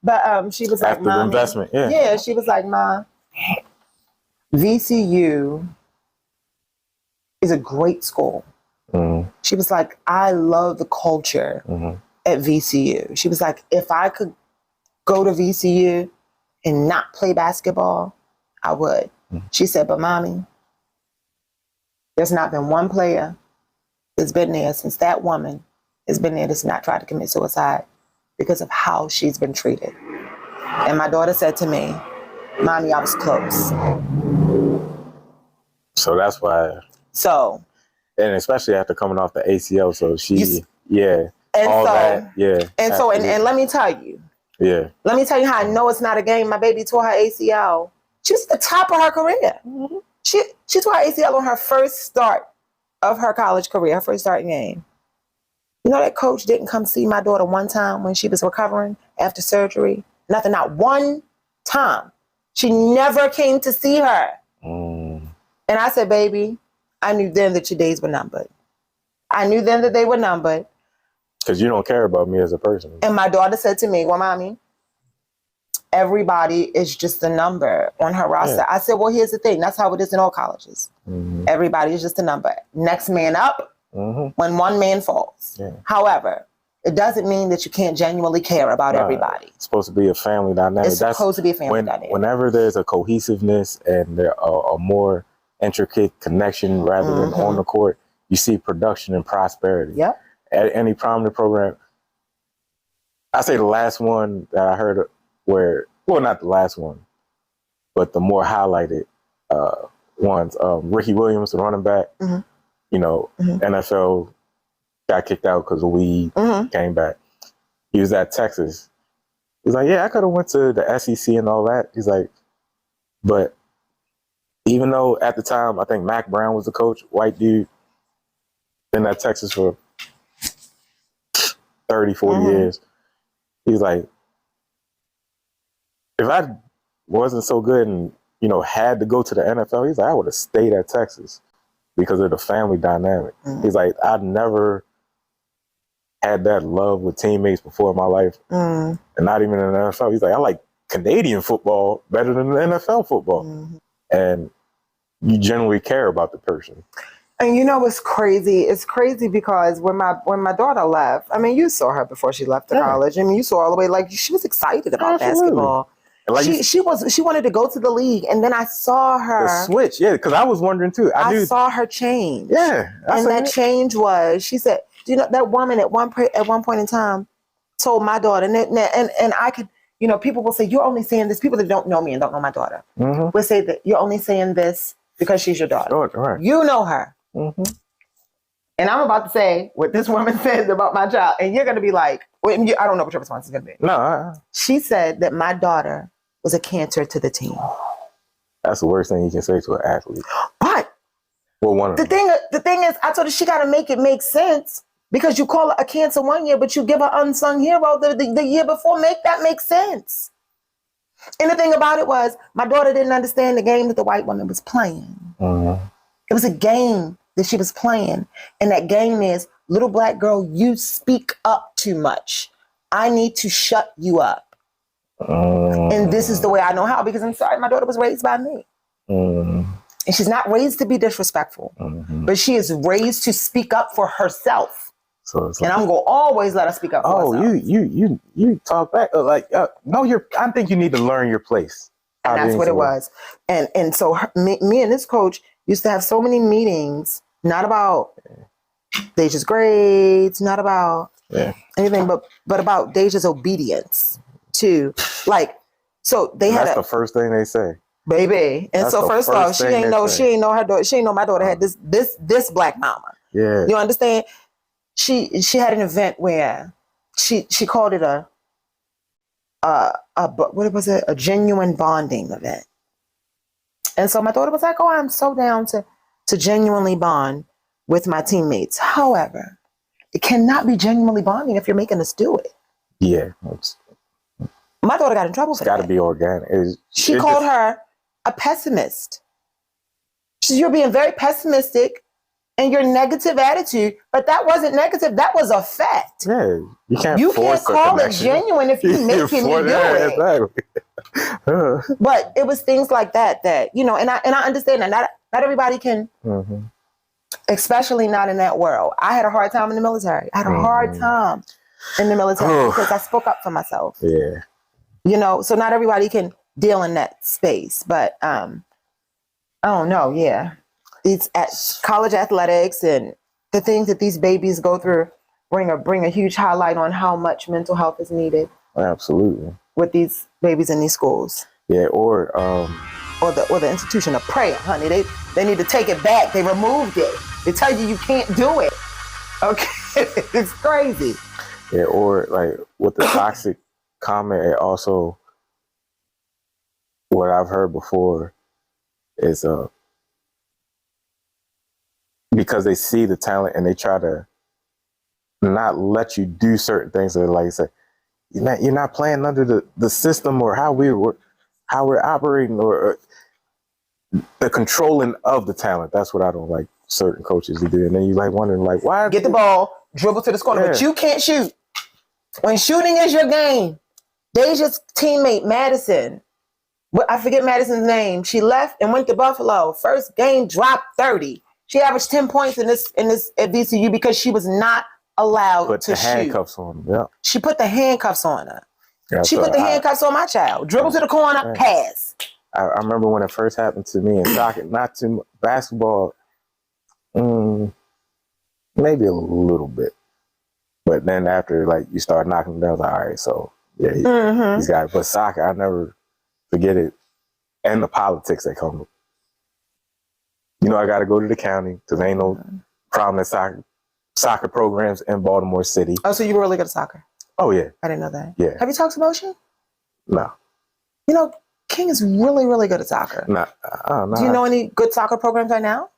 But she was like, after the investment, yeah, she was like, "Ma, VCU is a great school." She was like, "I love the culture at VCU." She was like, "If I could go to VCU and not play basketball, I would." She said, "But Mommy, there's not been one player that's been there since that woman has been there that's not tried to commit suicide because of how she's been treated." And my daughter said to me, "Mommy, I was close." So that's why. So. And especially after coming off the ACL, so she, And all so, that, yeah. And so, and let me tell you. Yeah. Let me tell you how I know it's not a game. My baby tore her ACL. She was at the top of her career. She tore her ACL on her first start of her college career, her first starting game. You know that coach didn't come see my daughter one time when she was recovering after surgery? Nothing, not one time. She never came to see her. And I said, baby, I knew then that your days were numbered. I knew then that they were numbered. Because you don't care about me as a person. And my daughter said to me, well, mommy, everybody is just a number on her roster. Yeah. I said, well, here's the thing. That's how it is in all colleges. Everybody is just a number. Next man up when one man falls. Yeah. However, it doesn't mean that you can't genuinely care about everybody. It's supposed to be a family dynamic. It's supposed to be a family dynamic. Whenever there's a cohesiveness and there a more intricate connection rather than on the court, you see production and prosperity. Yep. At any prominent program, I say the last one that I heard where, well, not the last one, but the more highlighted ones. Ricky Williams, the running back, you know, NFL got kicked out because of weed, came back. He was at Texas. He's like, yeah, I could have went to the SEC and all that. He's like, but even though at the time, I think Mac Brown was the coach, white dude, been at Texas for 30, 40 years. He's like, if I wasn't so good and, you know, had to go to the NFL, he's like, I would have stayed at Texas because of the family dynamic. He's like, I'd never had that love with teammates before in my life, and not even in the NFL. He's like, I like Canadian football better than the NFL football. And you generally care about the person. And you know what's crazy? It's crazy because when my daughter left, I mean, you saw her before she left to college. I mean, you saw all the way, like, she was excited about basketball. Like she wanted to go to the league, and then I saw her the switch. Yeah, because I was wondering too. I saw her change. Yeah, and that change was, she said, you know, that woman at one point in time told my daughter, and I could, you know, people will say, you're only saying this. People that don't know me and don't know my daughter will say that you're only saying this because she's your daughter. Right. You know her. And I'm about to say what this woman says about my child, and you're going to be like, I don't know what your response is going to be. No. She said that my daughter was a cancer to the team. That's the worst thing you can say to an athlete. But well, the thing is, I told her she got to make it make sense, because you call her a cancer one year, but you give her unsung hero the year before. Make that make sense. And the thing about it was, my daughter didn't understand the game that the white woman was playing. It was a game that she was playing. And that game is, little black girl, you speak up too much. I need to shut you up. And this is the way I know how, because I'm sorry, my daughter was raised by me. And she's not raised to be disrespectful, but she is raised to speak up for herself. So it's like, and I'm going to always let her speak up for herself. You talk back. No, I think you need to learn your place. And that's what it was. And so me and this coach used to have so many meetings, not about Deja's grades, not about anything, but about Deja's obedience to, like, so they had that's the first thing they say. Baby. And so first off, she ain't know her daughter, she ain't know my daughter had this black mama. Yeah. You understand? She had an event where she called it what was it? A genuine bonding event. And so my daughter was like, oh, I'm so down to genuinely bond with my teammates. However, it cannot be genuinely bonding if you're making us do it. Yeah. My daughter got in trouble for that. It's got to be organic. She called her a pessimist. She said, you're being very pessimistic and your negative attitude, but that wasn't negative. That was a fact. Yeah, you can't call it genuine if you're making me do it. Exactly. But it was things like that, you know, and I understand that not everybody can, especially not in that world. I had a hard time in the military. I had a hard time in the military because I spoke up for myself. Yeah. You know, so not everybody can deal in that space, but I don't know. Yeah. It's at college athletics and the things that these babies go through bring a huge highlight on how much mental health is needed. Absolutely. With these babies in these schools. Yeah, or the institution of prayer, honey. They need to take it back. They removed it. They tell you can't do it. Okay. It's crazy. Yeah, or like with the toxic comment, it also, what I've heard before is because they see the talent and they try to not let you do certain things. That, like I said, you're not playing under the system or how we're operating or the controlling of the talent. That's what I don't like certain coaches to do. And then you like wondering like, why get the ball, dribble to the corner, but you can't shoot. When shooting is your game, Deja's teammate Madison, I forget Madison's name. She left and went to Buffalo. First game, dropped 30. She averaged 10 points in this at VCU because she was not allowed to shoot. Handcuffs on her. Yeah. She put the handcuffs on her. Yeah, she put the handcuffs on my child. Dribble to the corner, pass. I remember when it first happened to me in soccer, not too basketball, maybe a little bit. But then after like you start knocking them down, I was like, all right, so yeah, he's got it. But soccer, I never forget it. And the politics that come with it. You know, I got to go to the county because there ain't no prominent soccer programs in Baltimore City. Oh, so you were really good at soccer? Oh, yeah. I didn't know that. Yeah. Have you talked to Motion? No. You know, King is really, really good at soccer. No. Do you know any good soccer programs right now?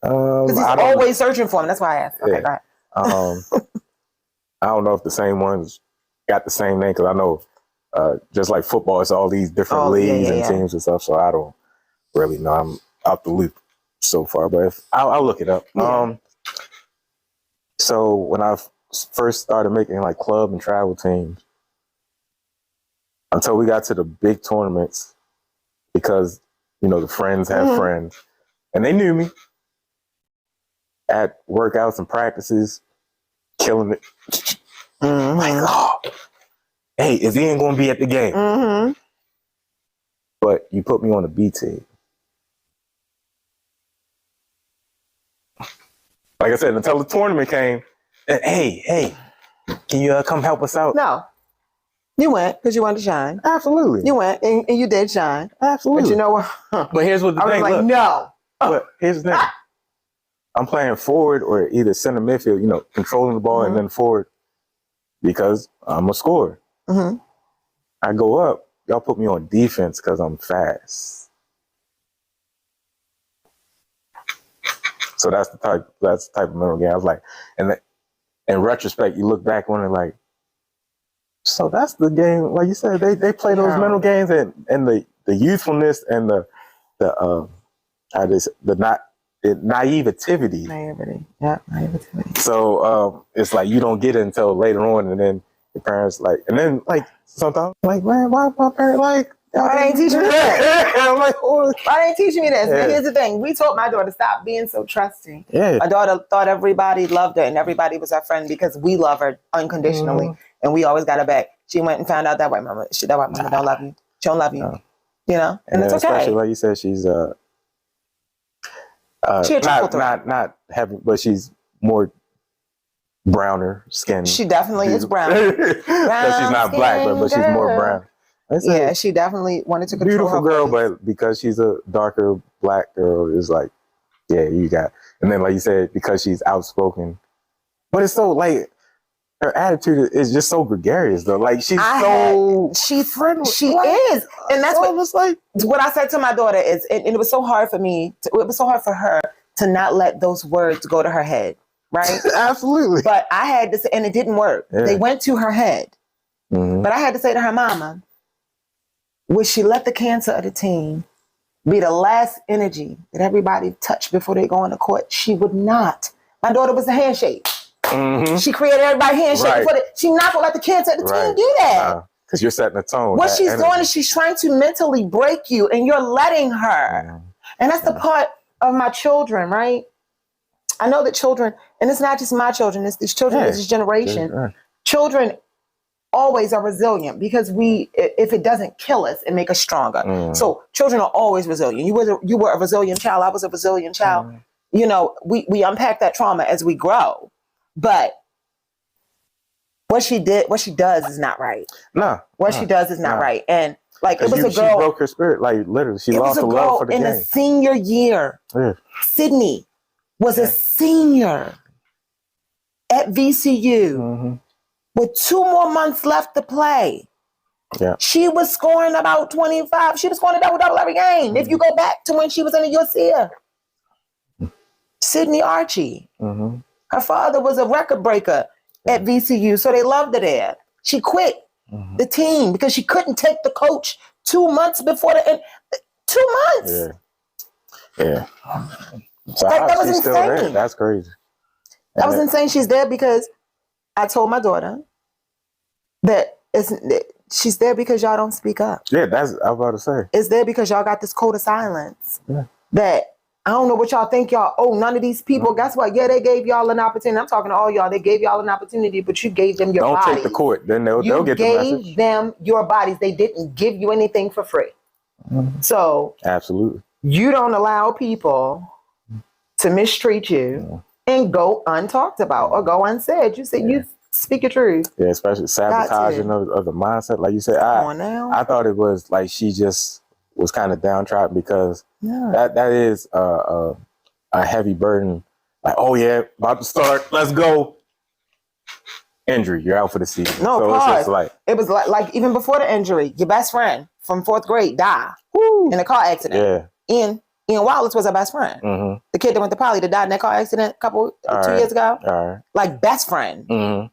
Because he's always searching for them. That's why I asked. Okay, go ahead. I don't know if the same ones got the same name because I know just like football, it's all these different leagues and teams and stuff. So I don't really know. I'm out the loop so far, but I'll look it up. Yeah. So when I first started making like club and travel teams, until we got to the big tournaments, because you know the friends have friends, and they knew me at workouts and practices, killing it. Like, oh, hey, is Ian going to be at the game? But you put me on the B team. Like I said, until the tournament came, and, hey, can you come help us out? No. You went because you wanted to shine. Absolutely. You went and you did shine. Absolutely. But you know what? But here's what the thing was like, look, no. But here's the thing. I'm playing forward or either center midfield, you know, controlling the ball and then forward because I'm a scorer. I go up, y'all put me on defense because I'm fast. So that's the type of mental game. I was like, and in retrospect, you look back on it like, so that's the game. Like you said, they play those mental games and the youthfulness and the naivety. Yeah, naivety. So it's like you don't get it until later on, and then your parents like, and then like sometimes like, man, why my parents like? Why they ain't teaching me that? I'm like, oh. Why they ain't teaching me this? Yeah. Here's the thing: we taught my daughter to stop being so trusting. Yeah. My daughter thought everybody loved her and everybody was her friend because we love her unconditionally, and we always got her back. She went and found out that white mama don't love you. She don't love you. No. You know, and it's okay. Especially like you said, she's not heavy, but she's more browner skin. She definitely is brown. She's not black, but she's more brown. Yeah, she definitely wanted to control beautiful her girl, ways. but because she's a darker black girl, is like, yeah, you got. And then, like you said, because she's outspoken, but it's so like her attitude is just so gregarious, though. Like she's friendly. She is, and that's what it's like. What I said to my daughter is, and it was so hard for me. It was so hard for her to not let those words go to her head, right? Absolutely. But I had to say, and it didn't work. Yeah. They went to her head, but I had to say to her, Mama, would she let the cancer of the team be the last energy that everybody touched before they go on the court? She would not. My daughter was a handshake. She created everybody handshake. She not gonna let the cancer of the team do that. Because you're setting a tone. What she's doing is she's trying to mentally break you, and you're letting her. And that's the part of my children, right? I know that children, and it's not just my children, it's these children, it's this generation. Children always are resilient because if it doesn't kill us, it make us stronger. So children are always resilient. You were a resilient child. I was a resilient child. You know, we unpack that trauma as we grow, but what she does is not right. She does is not right. And like, it was a girl. She broke her spirit. Like literally, she lost the love for the game. In the senior year, Sydney was a senior at VCU. With 2 more months left to play. She was scoring about 25. She was scoring a double every game. If you go back to when she was in the UCF. Sydney Archie. Her father was a record breaker at VCU, so they loved her there. She quit the team because she couldn't take the coach 2 months before the end. 2 months. Yeah. So that was still there. insane. That's crazy. That was insane. She's there because I told my daughter that she's there because y'all don't speak up. Yeah, I was about to say. It's there because y'all got this code of silence. Yeah. That I don't know what y'all think y'all owe none of these people. Guess what? Yeah, they gave y'all an opportunity. I'm talking to all y'all. They gave y'all an opportunity, but you gave them your bodies. Don't take the court. Then they'll get the message. You gave them your bodies. They didn't give you anything for free. So absolutely, you don't allow people to mistreat you and go untalked about or go unsaid. You said you speak your truth. Yeah, especially sabotaging of the mindset. Like you said, I thought it was like she just was kind of downtrodden because that is a heavy burden. Like, oh yeah, about to start, let's go. Injury, you're out for the season. No, so pause. It's just it was like even before the injury, your best friend from 4th grade died in a car accident. Yeah. Ian Wallace was her best friend. Mm-hmm. The kid that went to Poly that died in that car accident 2 years ago. All right. Like best friend. Mm-hmm.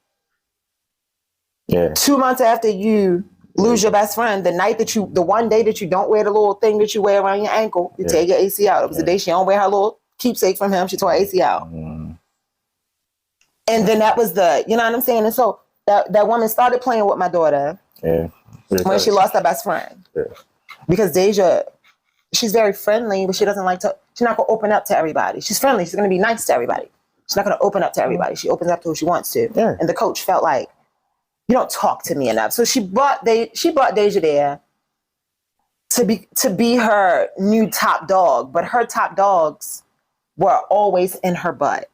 Yeah. 2 months after you lose your best friend, the one day that you don't wear the little thing that you wear around your ankle, you tear your ACL. It was the day she don't wear her little keepsake from him. She tore her ACL. Mm. And then that was you know what I'm saying? And so that woman started playing with my daughter when she lost her best friend. Yeah. Because Deja, she's very friendly, but she doesn't like to, she's not going to open up to everybody. She's friendly. She's going to be nice to everybody. She's not going to open up to everybody. She opens up to who she wants to. Yeah. And the coach felt like, you don't talk to me enough. So she brought Deja there to be her new top dog, but her top dogs were always in her butt.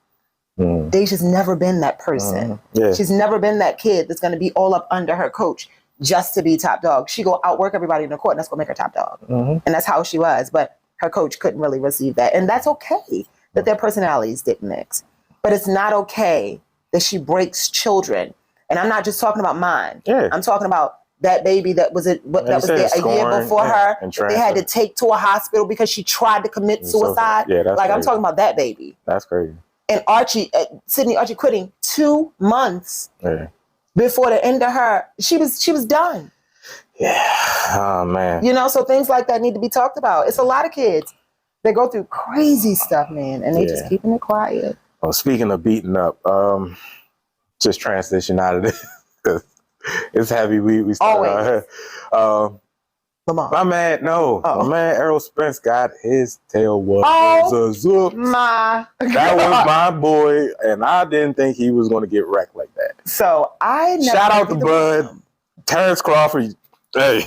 Mm. Deja's never been that person. Yeah. She's never been that kid that's going to be all up under her coach just to be top dog. She go outwork everybody in the court and that's going to make her top dog. Mm-hmm. And that's how she was. But her coach couldn't really receive that. And that's okay that their personalities didn't mix. But it's not okay that she breaks children. And I'm not just talking about mine. Yeah. I'm talking about that baby that was there a year before her. They had to take to a hospital because she tried to commit suicide. Yeah, that's like crazy. I'm talking about that baby. That's crazy. And Sydney Archie quitting 2 months before the end of her, she was done. Yeah. Oh man. You know, so things like that need to be talked about. It's a lot of kids that go through crazy stuff, man, and they just keeping it quiet. Well, speaking of beating up, just transition out of this because it's heavy. We started my man Errol Spence got his tail whooped. That was my boy, and I didn't think he was going to get wrecked like that. So I never shout out to Bud, Terrence Crawford. Hey,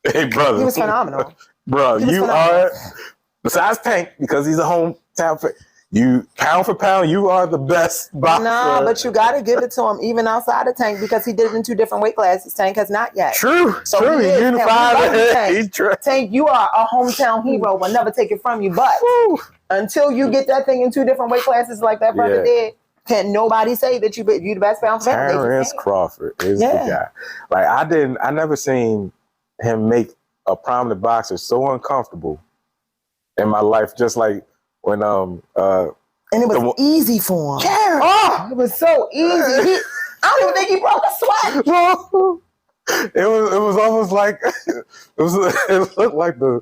brother, he was phenomenal, bro. You are besides Tank because he's a hometown. You pound for pound, you are the best boxer. Nah, but you got to give it to him even outside of Tank because he did it in 2 different weight classes. Tank has not yet. True. He unified. He's Tank, you are a hometown hero. We'll never take it from you. But until you get that thing in 2 different weight classes like that brother did, can't nobody say that you the best pound for pound. Terrence Crawford is the guy. Like I never seen him make a prominent boxer so uncomfortable in my life. Just like when and it was easy for him. Yeah. It was so easy. I don't even think he broke a sweat. No. It was almost like it looked like the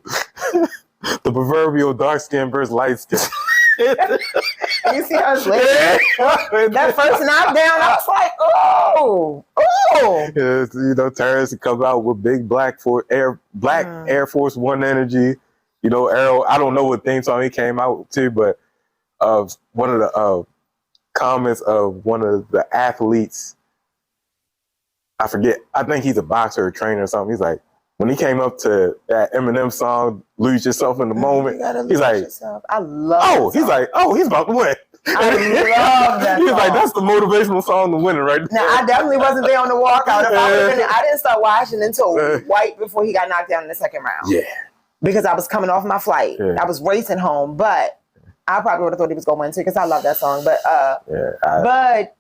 proverbial dark skin versus light skin. You see how it's that first knockdown, I was like, oh. Yes, you know, Terrence comes out with big Air Force One energy. You know, Errol, I don't know what theme song he came out to, but one of the comments of one of the athletes, I forget, I think he's a boxer or trainer or something. He's like, when he came up to that Eminem song, Lose Yourself in the Moment, he's like, I love he's like, he's about to win. I love that He's song. like, that's the motivational song to win it right now. I definitely wasn't there on the walkout. I didn't start watching until right before he got knocked down in the second round. Yeah. Because I was coming off my flight. Yeah. I was racing home, but I probably would have thought he was going to win too because I love that song. But but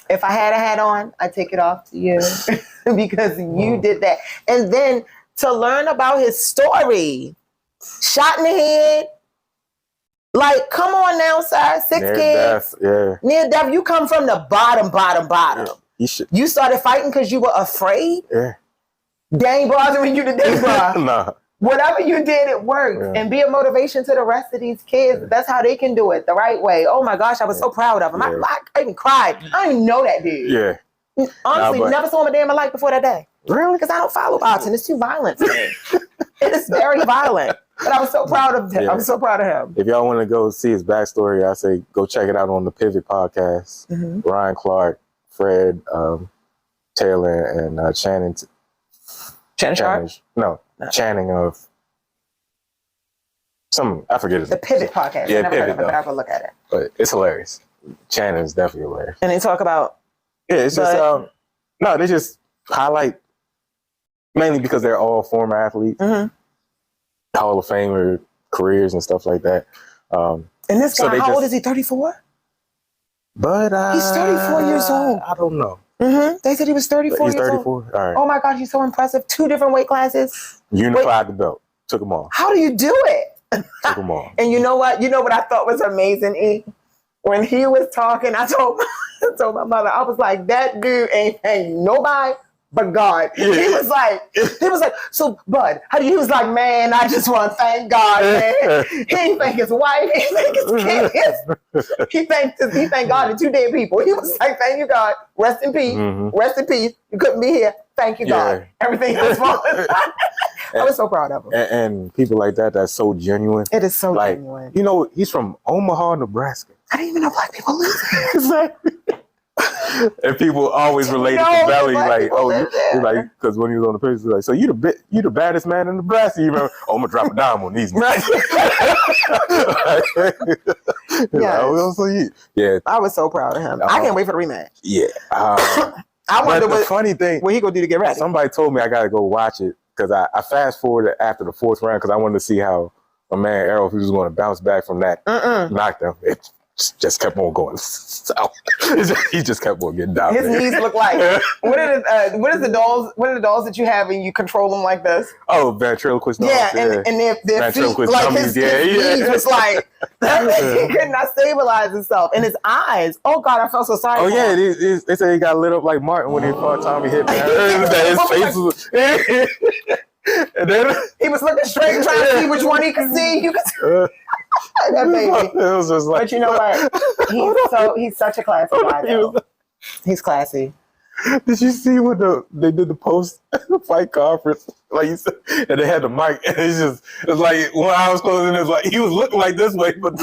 if I had a hat on, I'd take it off to you because you did that. And then to learn about his story, shot in the head, Like, come on now, sir. 6 Near kids. death, yeah. Near death. You come from the bottom. Yeah. You started fighting because you were afraid? Yeah. They ain't bothering you today, bro. Nah. Whatever you did, it worked. Yeah. And be a motivation to the rest of these kids. That's how they can do it the right way. Oh my gosh, I was so proud of him. Yeah. I even cried. I didn't even know that dude. Yeah. Honestly, never saw him a day in my life before that day. Really? Because I don't follow boxing. It's too violent for me. It is very violent. But I was so proud of him. Yeah. I'm so proud of him. If y'all want to go see his backstory, I say go check it out on the Pivot podcast. Mm-hmm. Ryan Clark, Fred Taylor, and Channing. Channing Sharp? No, Channing of I forget his The name. Pivot podcast. Yeah, I never heard Pivot, of it, but I'll go look at it. But it's hilarious. Channing is definitely hilarious. And they talk about... Yeah, it's just... no, they just highlight... Mainly because they're all former athletes. Mm-hmm. Hall of Famer careers and stuff like that. And this guy, how old is he? 34? But he's 34 years old. I don't know. Mm-hmm. They said he was 34 He's years 34? old. All right. Oh my God, he's so impressive. 2 different weight classes. Unified the belt. Took them all. How do you do it? Took them all. And you know what? You know what I thought was amazing, E? When he was talking, I told my mother, I was like, that dude ain't paying nobody but God. Yeah. He was like, so Bud, how do you? He was like, man, I just want to thank God, man. He ain't thank his wife, he ain't thank his kids. He thanked God and 2 dead people. He was like, thank you, God. Rest in peace. Mm-hmm. Rest in peace. You couldn't be here. Thank you, God. Everything else falling. I was so proud of him. And people like that, that's so genuine. It is so genuine. You know, he's from Omaha, Nebraska. I didn't even know black people live there. Exactly. And people always relate it to Belly, like, oh, you like, because when he was on the picture, like, so you the baddest man in Nebraska. You remember? Oh, I'm gonna drop a dime on these. Right. Yeah. I was so proud of him. I can't wait for the rematch. Yeah. I wonder the funny thing. What he gonna do to get ready? Somebody told me I got to go watch it because I fast forwarded after the 4th round because I wanted to see how my man Errol, if he was going to bounce back from that knockdown. It just kept on going south. He just kept on getting down. His knees look like what are the dolls that you have and you control them like this? Oh, ventriloquist dolls. Yeah, and their feet, like his knees was like he could not stabilize himself. And his eyes. Oh God, I felt so sorry. Oh yeah, they say he got lit up like Martin when he fought Tommy Hitman. His face was. And then he was looking straight, trying to see which one he could see. You could see that baby. It was just like, but you know what? He's such a classy guy. Though. He's classy. Did you see when they did the post fight conference? Like you said, and they had the mic, and it's like one eye was closed, and it's like he was looking like this way, but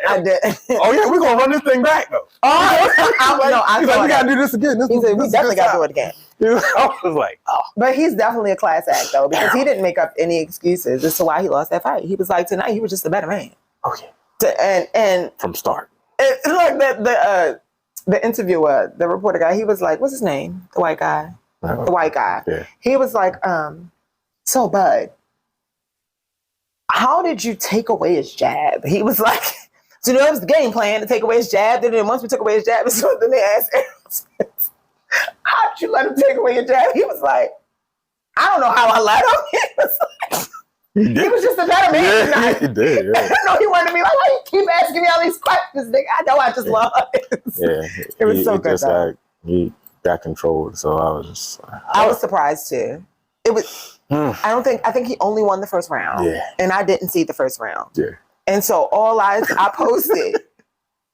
I did. Oh yeah, we're gonna run this thing back though. I he's like, we gotta do this again. He said, we definitely gotta do it again. I was like, oh. But he's definitely a class act though, because he didn't make up any excuses as to why he lost that fight. He was like, tonight he was just a better man. Oh yeah. And from start. It's like the interviewer, the reporter guy, he was like, what's his name? The white guy. Uh-huh. The white guy. Yeah. He was like, so Bud, how did you take away his jab? He was like, so that was the game plan to take away his jab. Then once we took away his jab, so then they asked Aaron, how did you let him take away your jab? He was like, I don't know how I let him. He was like, he was just a better man. Yeah, he did. Yeah. No, he wanted to be like, why you keep asking me all these questions, nigga? I know I just love it. Yeah. It was so good. Like, he got controlled, so I was just like, I was surprised too. It was I think he only won the first round. Yeah. And I didn't see the first round. Yeah. And so I posted,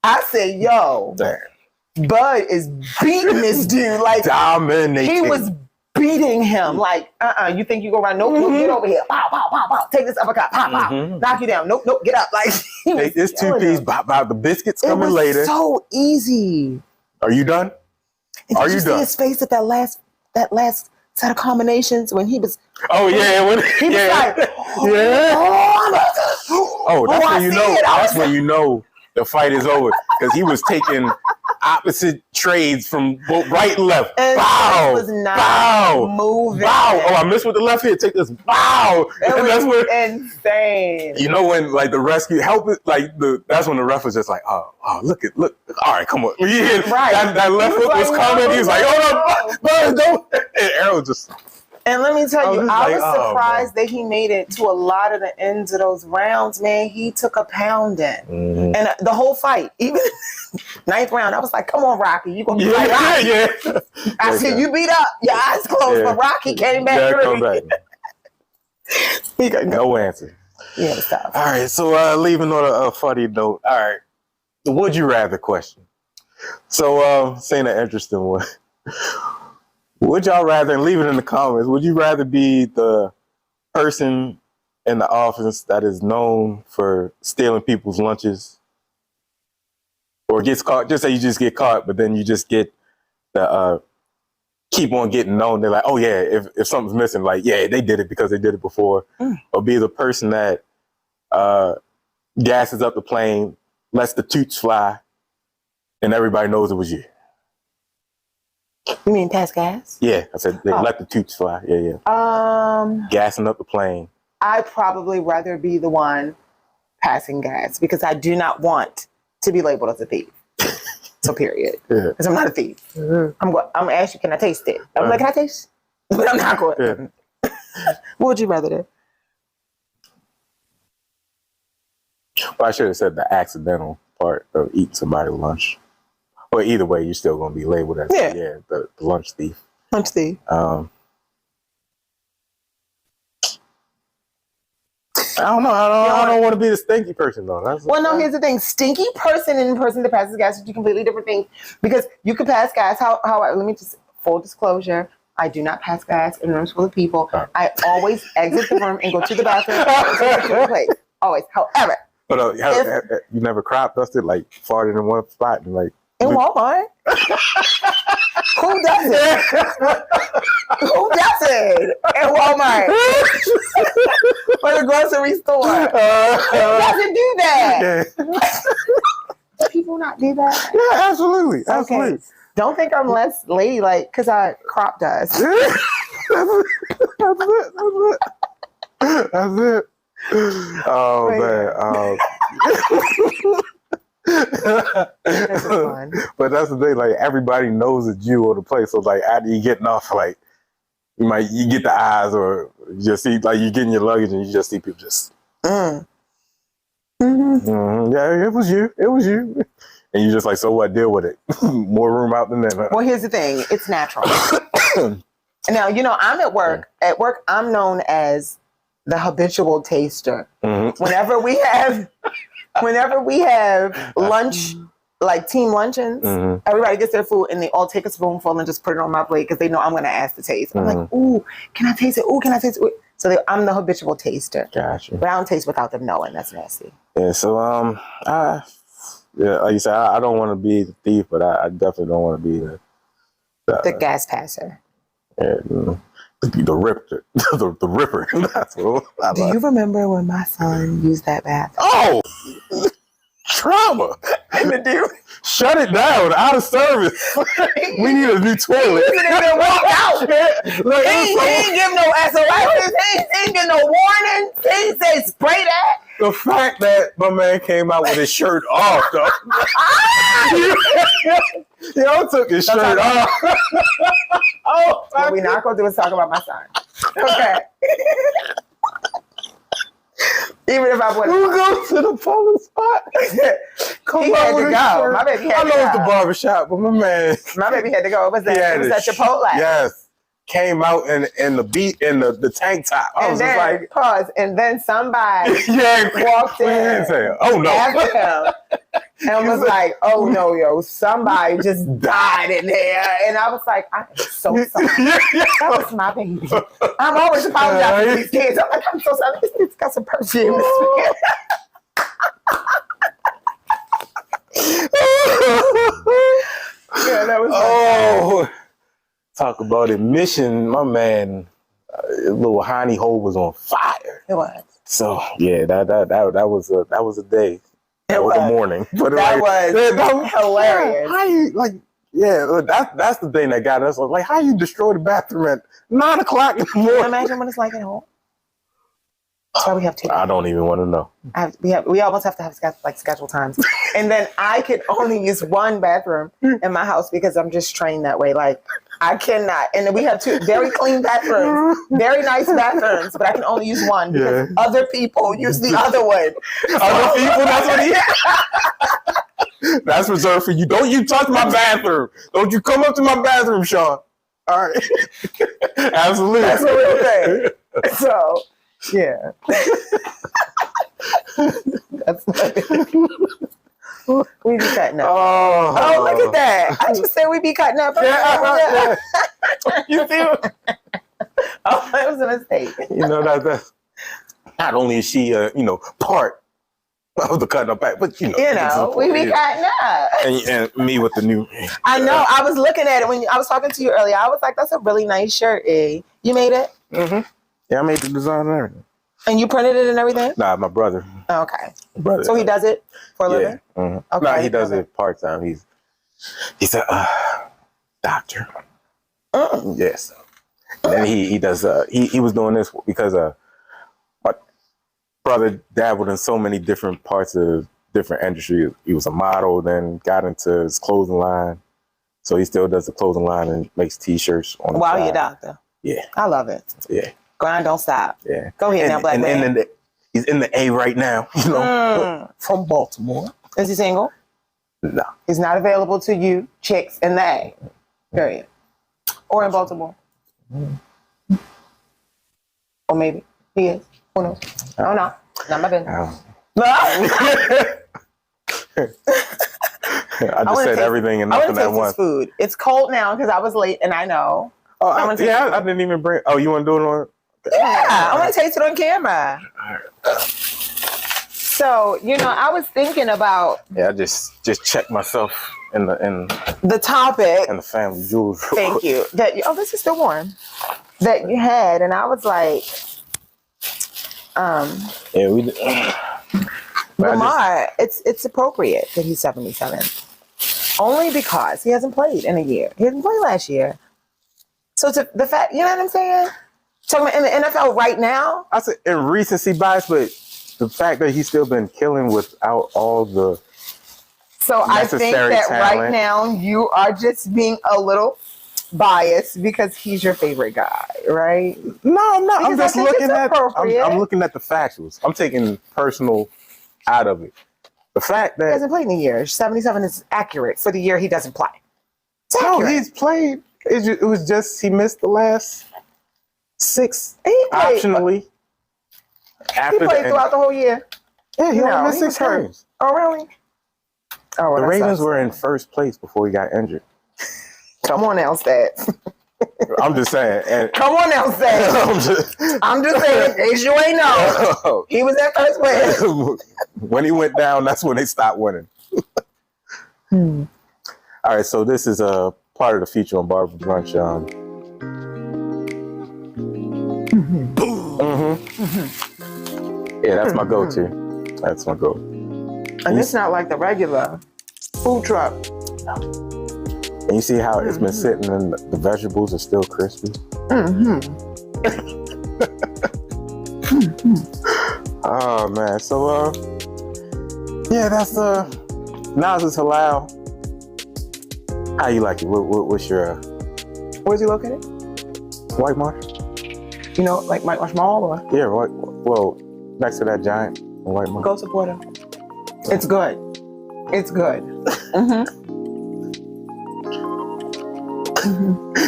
I said, yo, Bud is beating this dude. Like dominating. He was beating him. Like, you think you go around? Nope, get over here. Pow, pow, pow, pow. Take this uppercut. Pow, pow. Knock you down. Nope, get up. Like, take this 2-piece. The biscuits coming later. So easy. Are you done? And did you see his face at that last set of combinations when he was? Oh yeah, he was like, that's when you know. That's when you know the fight is over because he was taking opposite trades from both right and left. And bow, was not bow, moving. Bow. Oh, I missed with the left here. Take this. Bow. It was insane. You know when like the rescue help it that's when the ref was just like, oh, look. All right, come on. Right. That left hook was coming. He was like, hold on, don't. And Errol just. And let me tell you, I was surprised that he made it to a lot of the ends of those rounds, man. He took a pounding. Mm-hmm. And the whole fight, even 9th round, I was like, come on, Rocky, you going to fight Rocky. Yeah. I said, you beat up, your eyes closed, but Rocky came back. No answer. Yeah, stop. All right, so leaving on a funny note. All right, the would you rather question. So saying an interesting one. Would y'all rather, and leave it in the comments, would you rather be the person in the office that is known for stealing people's lunches, or gets caught? Just say you just get caught, but then you just get the keep on getting known. They're like, oh yeah, if something's missing, like, yeah, they did it because they did it before. Or be the person that gasses up the plane, lets the toots fly, and everybody knows it was you. You mean pass gas? Yeah, I said they let the toots fly. Yeah. Gassing up the plane. I'd probably rather be the one passing gas because I do not want to be labeled as a thief. So period. Because I'm not a thief. I'm going to ask you, can I taste it? I'm like, can I taste? But I'm not going. What would you rather do? Well, I should have said the accidental part of eating somebody's lunch. Well, either way, you're still going to be labeled as the lunch thief. Lunch thief. I don't know. I don't want to be the stinky person, though. No, here's the thing. Stinky person and person that passes gas are two completely different things. Because you can pass gas. Let me just, full disclosure, I do not pass gas in rooms full of people. I always exit the room and go to the bathroom and go to the place. Always. However. But you never crop dusted, like farted in one spot and like. In Walmart? Who does it? Who does it in Walmart? Or the grocery store? Who doesn't do that? Do people not do that? Yeah, absolutely. Absolutely. Okay. Don't think I'm less ladylike because I crop dust. That's it. Oh, man. But that's the thing, like everybody knows it's you or the place. So like after you getting off, like you get the eyes, or you just see like you getting your luggage and you just see people just yeah, it was you, and you just like, so what, deal with it. More room out than that. Well, here's the thing, it's natural. Now, I'm at work. At work, I'm known as the habitual taster. Whenever we have lunch, like team luncheons, everybody gets their food and they all take a spoonful and just put it on my plate because they know I'm going to ask to taste. I'm like, ooh, can I taste it? Ooh, can I taste it? So I'm the habitual taster. Gotcha. But I don't taste without them knowing. That's nasty. Yeah, so, like you said, I don't want to be the thief, but I definitely don't want to be the gas passer. Yeah, the ripper. The ripper. That's what Do you remember when my son used that bathroom? Oh! Trauma! And the dude shut it down, out of service. We need a new toilet. He didn't even walk out. He ain't give no SOS. He ain't give no warning. He ain't say spray that. The fact that my man came out with his shirt off, though. Took his shirt off. What we're not going to do is talk about my son. Okay. Even if I wouldn't. Who goes to the public spot? He had to go. My baby had to go. I know it's the barbershop, but my baby had to go. It was that Chipotle. Yes. Came out in the tank top. I was just like, pause. And then somebody walked in and said, oh no. After him, and was like, oh no, yo, somebody just died in there. And I was like, I'm so sorry. That was my baby. I'm always apologizing for these kids. I'm like, I'm so sorry. This kid's got some perfume. Yeah, that was talk about admission. My man, little hiney hole was on fire. It was. So yeah, that was a day. That was a morning. But that was hilarious. How you that's the thing that got us. Like, how you destroy the bathroom at 9 o'clock in the morning? Imagine what it's like at home. That's why we have two. I don't even want to know. We almost have to have scheduled times, and then I could only use one bathroom in my house because I'm just trained that way. Like I cannot. And then we have two very clean bathrooms, very nice bathrooms, but I can only use one because other people use the other one. Other people, that's what he That's reserved for you. Don't you touch my bathroom. Don't you come up to my bathroom, Sean. All right. Absolutely. That's a real thing. So, yeah. That's we be cutting up. Oh, look at that. I just said we be cutting up. Yeah. You see? Oh, it was a mistake. You know, that's not only is she, part of the cutting up back, but we be cutting up. And me with the new. I know. I was looking at it when I was talking to you earlier. I was like, "That's a really nice shirt, eh? You made it?" Mm-hmm. Yeah, I made the design and everything. And you printed it and everything? Nah, my brother. Okay. Brother. So he does it for a living? Mm-hmm. Okay. No, he does it part time. He's a doctor. Yes. And then he does. He was doing this because my brother dabbled in so many different parts of different industries. He was a model, then got into his clothing line. So he still does the clothing line and makes T-shirts on the side. You're a doctor. Yeah. I love it. Yeah. Grind don't stop. Yeah. Go ahead now, black man. And he's in the A right now, from Baltimore. Is he single? No. He's not available to you, chicks, in the A. Period. Or in Baltimore. Or maybe he is. Who knows? I don't know. Not my business. I just said everything and nothing at once. Food. It's cold now because I was late and I know. Oh, I didn't even bring. Oh, you want to do it on? Yeah, I want to taste it on camera. So, I was thinking about. Yeah, I just checked myself in the topic and the family jewels. Thank you. This is still warm. That you had, and I was like, yeah, we did. Lamar, it's appropriate that he's 77. Only because he hasn't played in a year. He didn't play last year. So the fact, you know what I'm saying? Talking about in the NFL right now. I said in recency bias, but the fact that he's still been killing without all the So I think that right now you are just being a little biased because he's your favorite guy, right? No, I'm not. I'm just looking at. I'm looking at the factuals. I'm taking personal out of it. The fact that he hasn't played in a year. 77 is accurate for the year he doesn't play. No, he's played. It was just he missed the last 6 optionally. He played throughout the whole year. Yeah, he only missed 6 games. Oh, really? Oh, the Ravens were in first place before he got injured. Come on now, Stats. I'm just saying. Come on now, Stats. I'm just saying, in case you ain't know, he was at first place. When he went down, that's when they stopped winning. All right, so this is a part of the feature on Barber Brunch. Yeah, that's my go-to. That's my go. And it's not like the regular food truck. And you see how it's been sitting and the vegetables are still crispy? Oh, man. So, yeah, that's Nas is halal. How you like it? What's your... Where's he located? White Marsh. You know, like White Marsh Mall? Or? Yeah, right. Well, next to that giant White Marsh. Go support him. It's good. It's good.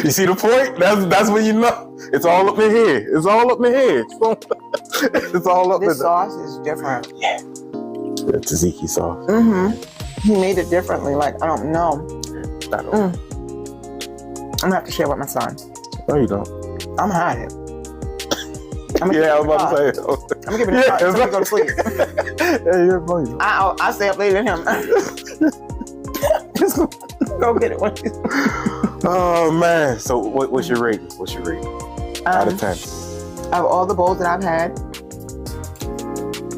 You see the point? That's when you know. It's all up in here. It's all up in here. It's all up in here. This sauce is different. Yeah. The tzatziki sauce. He made it differently. Like, I don't know. I don't. I'm gonna have to share with my son. No, you don't. I'm gonna hide it. I was about to say. I'm gonna give it a shot until we go to sleep. Yeah, you're funny. I'll stay up later than him. Just go get it. Oh man! So what's your rating? What's your rating out of 10? Of all the bowls that I've had,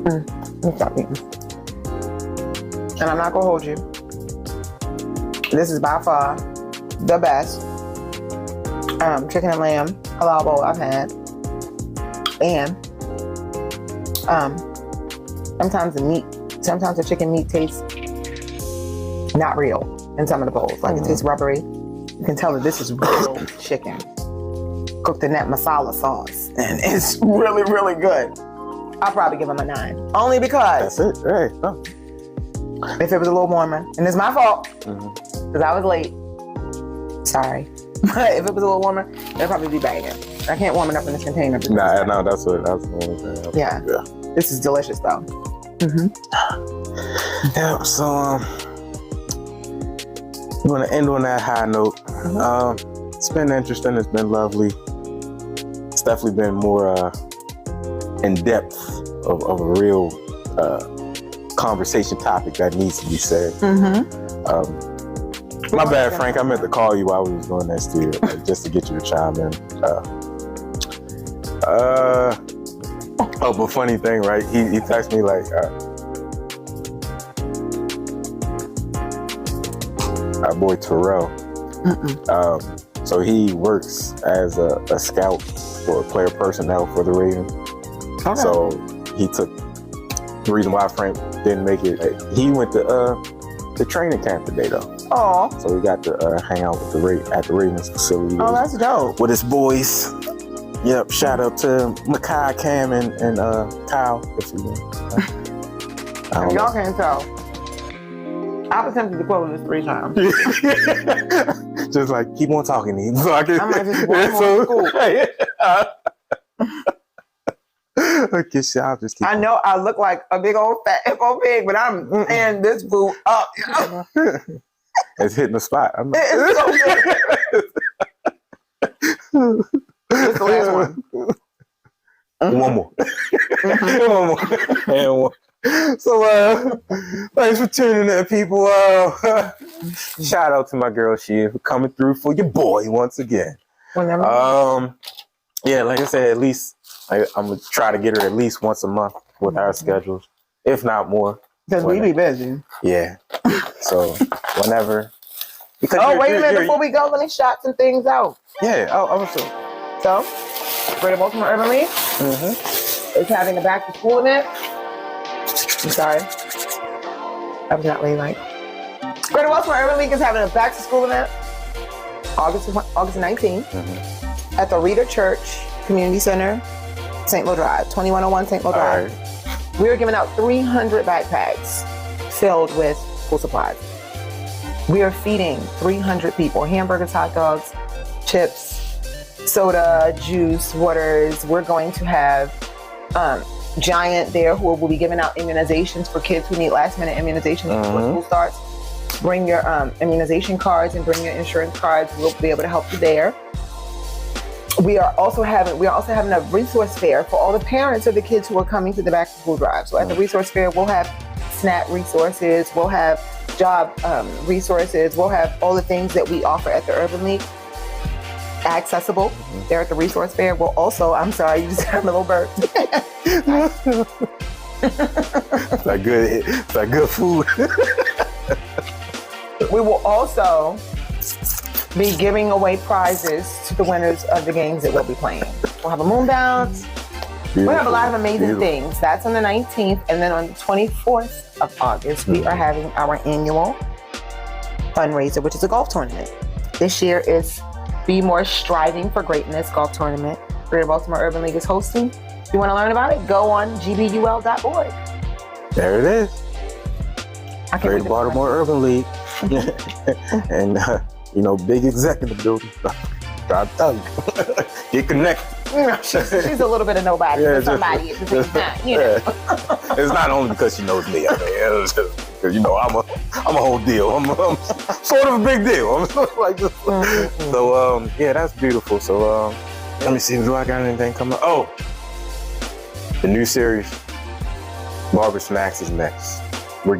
let me stop eating. And I'm not gonna hold you. This is by far the best chicken and lamb halal bowl I've had. And sometimes the chicken meat tastes not real in some of the bowls. Like it tastes rubbery. You can tell that this is real chicken cooked in that masala sauce, and it's really, really good. I'll probably give them a 9, only because That's it. Hey, oh. if it was a little warmer, and it's my fault because I was late. Sorry, but if it was a little warmer, it'd probably be banging. I can't warm it up in this container. Nah, no, that's the only thing. Yeah. This is delicious though. Yeah. So I'm gonna end on that high note. It's been interesting. It's been lovely. It's definitely been more in depth of a real conversation topic that needs to be said. My bad, Frank. I meant to call you while we was doing this too, just to get you to chime in. But funny thing, right? He texted me like, our boy Terrell. So he works as a scout for player personnel for the Ravens. Okay. So he took the reason why Frank didn't make it. He went to the training camp today though. Oh. So he got to hang out with at the Ravens facility. Oh, that's dope. With his boys. Yep. Shout out to Makai, Cam, and Kyle. If you y'all can't tell. I've attempted to quote this 3 times. Just like keep on talking to him. So I might just walk home from school. Okay, I'll just keep I know I look like a big old fat hippo pig, but I'm tearing this food up. It's hitting the spot. It's so good. It's the last one. One more. One more. And one. So, thanks for tuning in, people. Shout out to my girl, she for coming through for your boy once again. Yeah, like I said, at least I'm gonna try to get her at least once a month with our schedules, if not more. Because we be busy. Yeah. So whenever. Because wait a minute! Before we go, let me shout some things out. Yeah. Oh, so Greater Baltimore Urban League is having a back to school event. I'm sorry. I was not ladylike. Greater Baltimore Urban League is having a back to school event August 19th at the Reader Church Community Center, St. Louis Drive, 2101 St. Louis Drive. Right. We are giving out 300 backpacks filled with school supplies. We are feeding 300 people hamburgers, hot dogs, chips, soda, juice, waters. We're going to have Giant there who will be giving out immunizations for kids who need last minute immunizations before school starts. Bring your immunization cards and bring your insurance cards. We'll be able to help you there. We are also having a resource fair for all the parents of the kids who are coming to the back to school drive. So at the resource fair, we'll have SNAP resources, we'll have job resources, we'll have all the things that we offer at the Urban League accessible there at the resource fair. We'll also, I'm sorry, you just had a little burp. It's like good food. We will also be giving away prizes to the winners of the games that we'll be playing. We'll have a moon bounce. We'll have a lot of amazing things. That's on the 19th. And then on the 24th of August, we are having our annual fundraiser, which is a golf tournament. This year is Be More Striving for Greatness golf tournament. Greater Baltimore Urban League is hosting. If you want to learn about it, go on gbul.org. There it is. Greater Baltimore Urban League. And, big executive building. Try to tell you. Get connected. She's a little bit of nobody, but somebody at the same time, It's not only because she knows me. I mean, it's just because, I'm a whole deal. I'm sort of a big deal. I'm like this. So, that's beautiful. So, let me see. Do I got anything coming up? Oh, the new series, Barber Smacks, is next. We're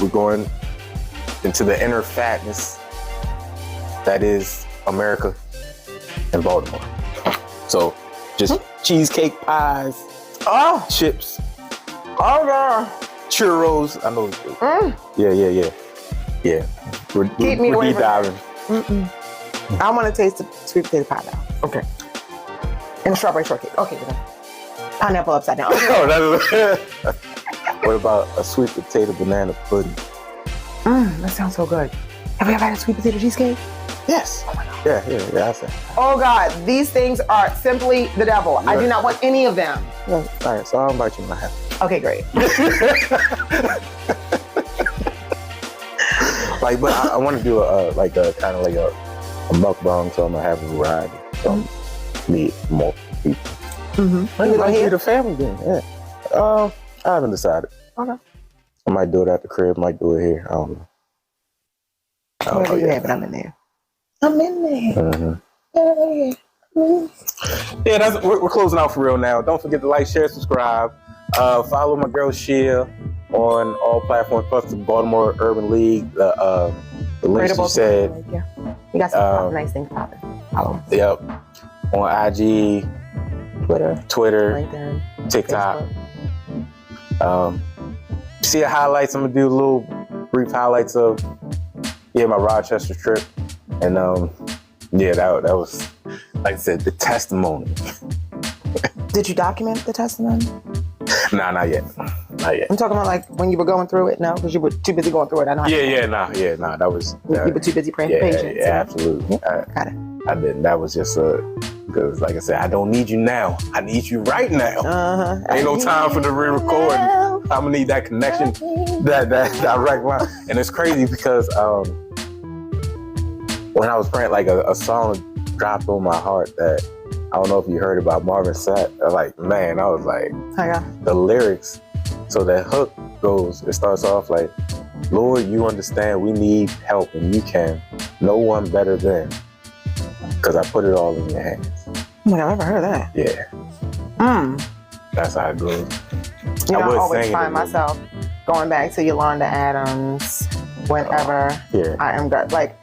going into the inner fatness that is America and Baltimore. So just cheesecake pies, chips, churros. I know. Yeah. We're deep diving. I want to taste the sweet potato pie now. Okay. And the strawberry shortcake. Okay, then. Pineapple upside down. Okay. What about a sweet potato banana pudding? That sounds so good. Have you ever had a sweet potato cheesecake? Yes. Yeah. I said. Oh God, these things are simply the devil. Yeah. I do not want any of them. Yeah. All right, so I'll invite you to my house. Okay, great. Like, but I want to do a kind of like a mukbang, so I'm gonna have a variety. So meet multiple people. Mm-hmm. Might do the family then. Yeah. I haven't decided. Okay. I might do it at the crib. Might do it here. I don't know. Whatever you have, but I'm in there. Mm-hmm. Yeah, we're closing out for real now. Don't forget to like, share, subscribe. Follow my girl Shia on all platforms, plus the Baltimore Urban League. The links you said. Yeah. You got some nice things popping. Follow. Yep. On IG, Twitter, LinkedIn, TikTok. See the highlights. I'm gonna do little brief highlights of my Rochester trip, and that was, like I said, the testimony. Did you document the testimony? Nah, not yet. I'm talking about like when you were going through it. No, because you were too busy going through it. Nah. That was. You were too busy praying for patience. Yeah, absolutely. Got it. I didn't. That was just because, like I said, I don't need you now. I need you right now. Ain't no time for the re-record. I'm gonna need that connection, that direct line. And it's crazy because when I was praying, like a song dropped on my heart that I don't know if you heard about Marvin Sapp. Like, man, I was like, the lyrics. So that hook it starts off like, Lord, you understand we need help and you can. No one better than. Because I put it all in your hands. Oh my God, I've never heard that. Yeah. That's how it goes. I always find myself going back to Yolanda Adams whenever I am good. Like,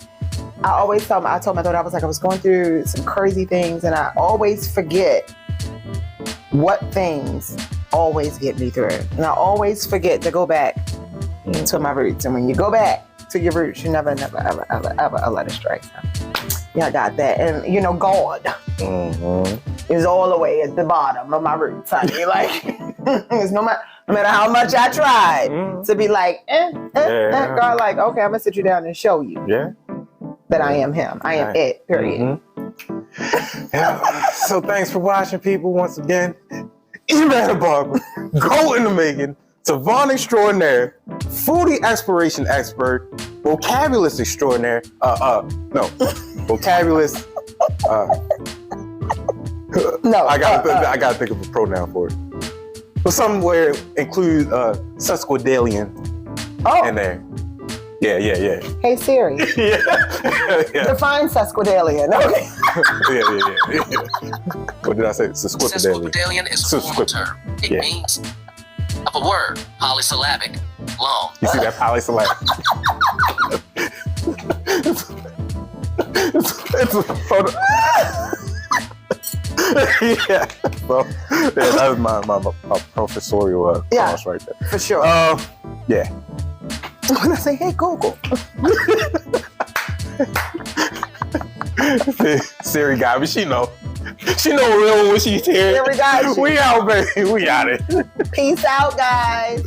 I always I told my daughter, I was going through some crazy things, and I always forget what things always get me through. And I always forget to go back to my roots. And when you go back to your roots, you never, ever let it stray. So, yeah, I got that. And, God is all the way at the bottom of my roots, honey. Like, it's no matter how much I tried to be like, God, like, okay, I'm going to sit you down and show you. Yeah. That I am him. I am it, period. So thanks for watching, people, once again. Email Barbara, go in the making, Savant extraordinaire, foodie exploration expert, vocabulist extraordinaire, vocabulist, no. I gotta think of a pronoun for it. But somewhere include sesquipedalian in there. Yeah. Hey Siri. Yeah. Define sesquipedalian. Okay. Yeah. What did I say? Sesquipedalian. Sesquipedalian is a formal term. It means of a word, polysyllabic, long. You see that polysyllabic? it's a photo. Yeah. So that was my professorial class right there. For sure. Yeah. When I say, hey, Google. Siri got me. She know real when she's here. Siri got you. We out, baby. We out it. Peace out, guys.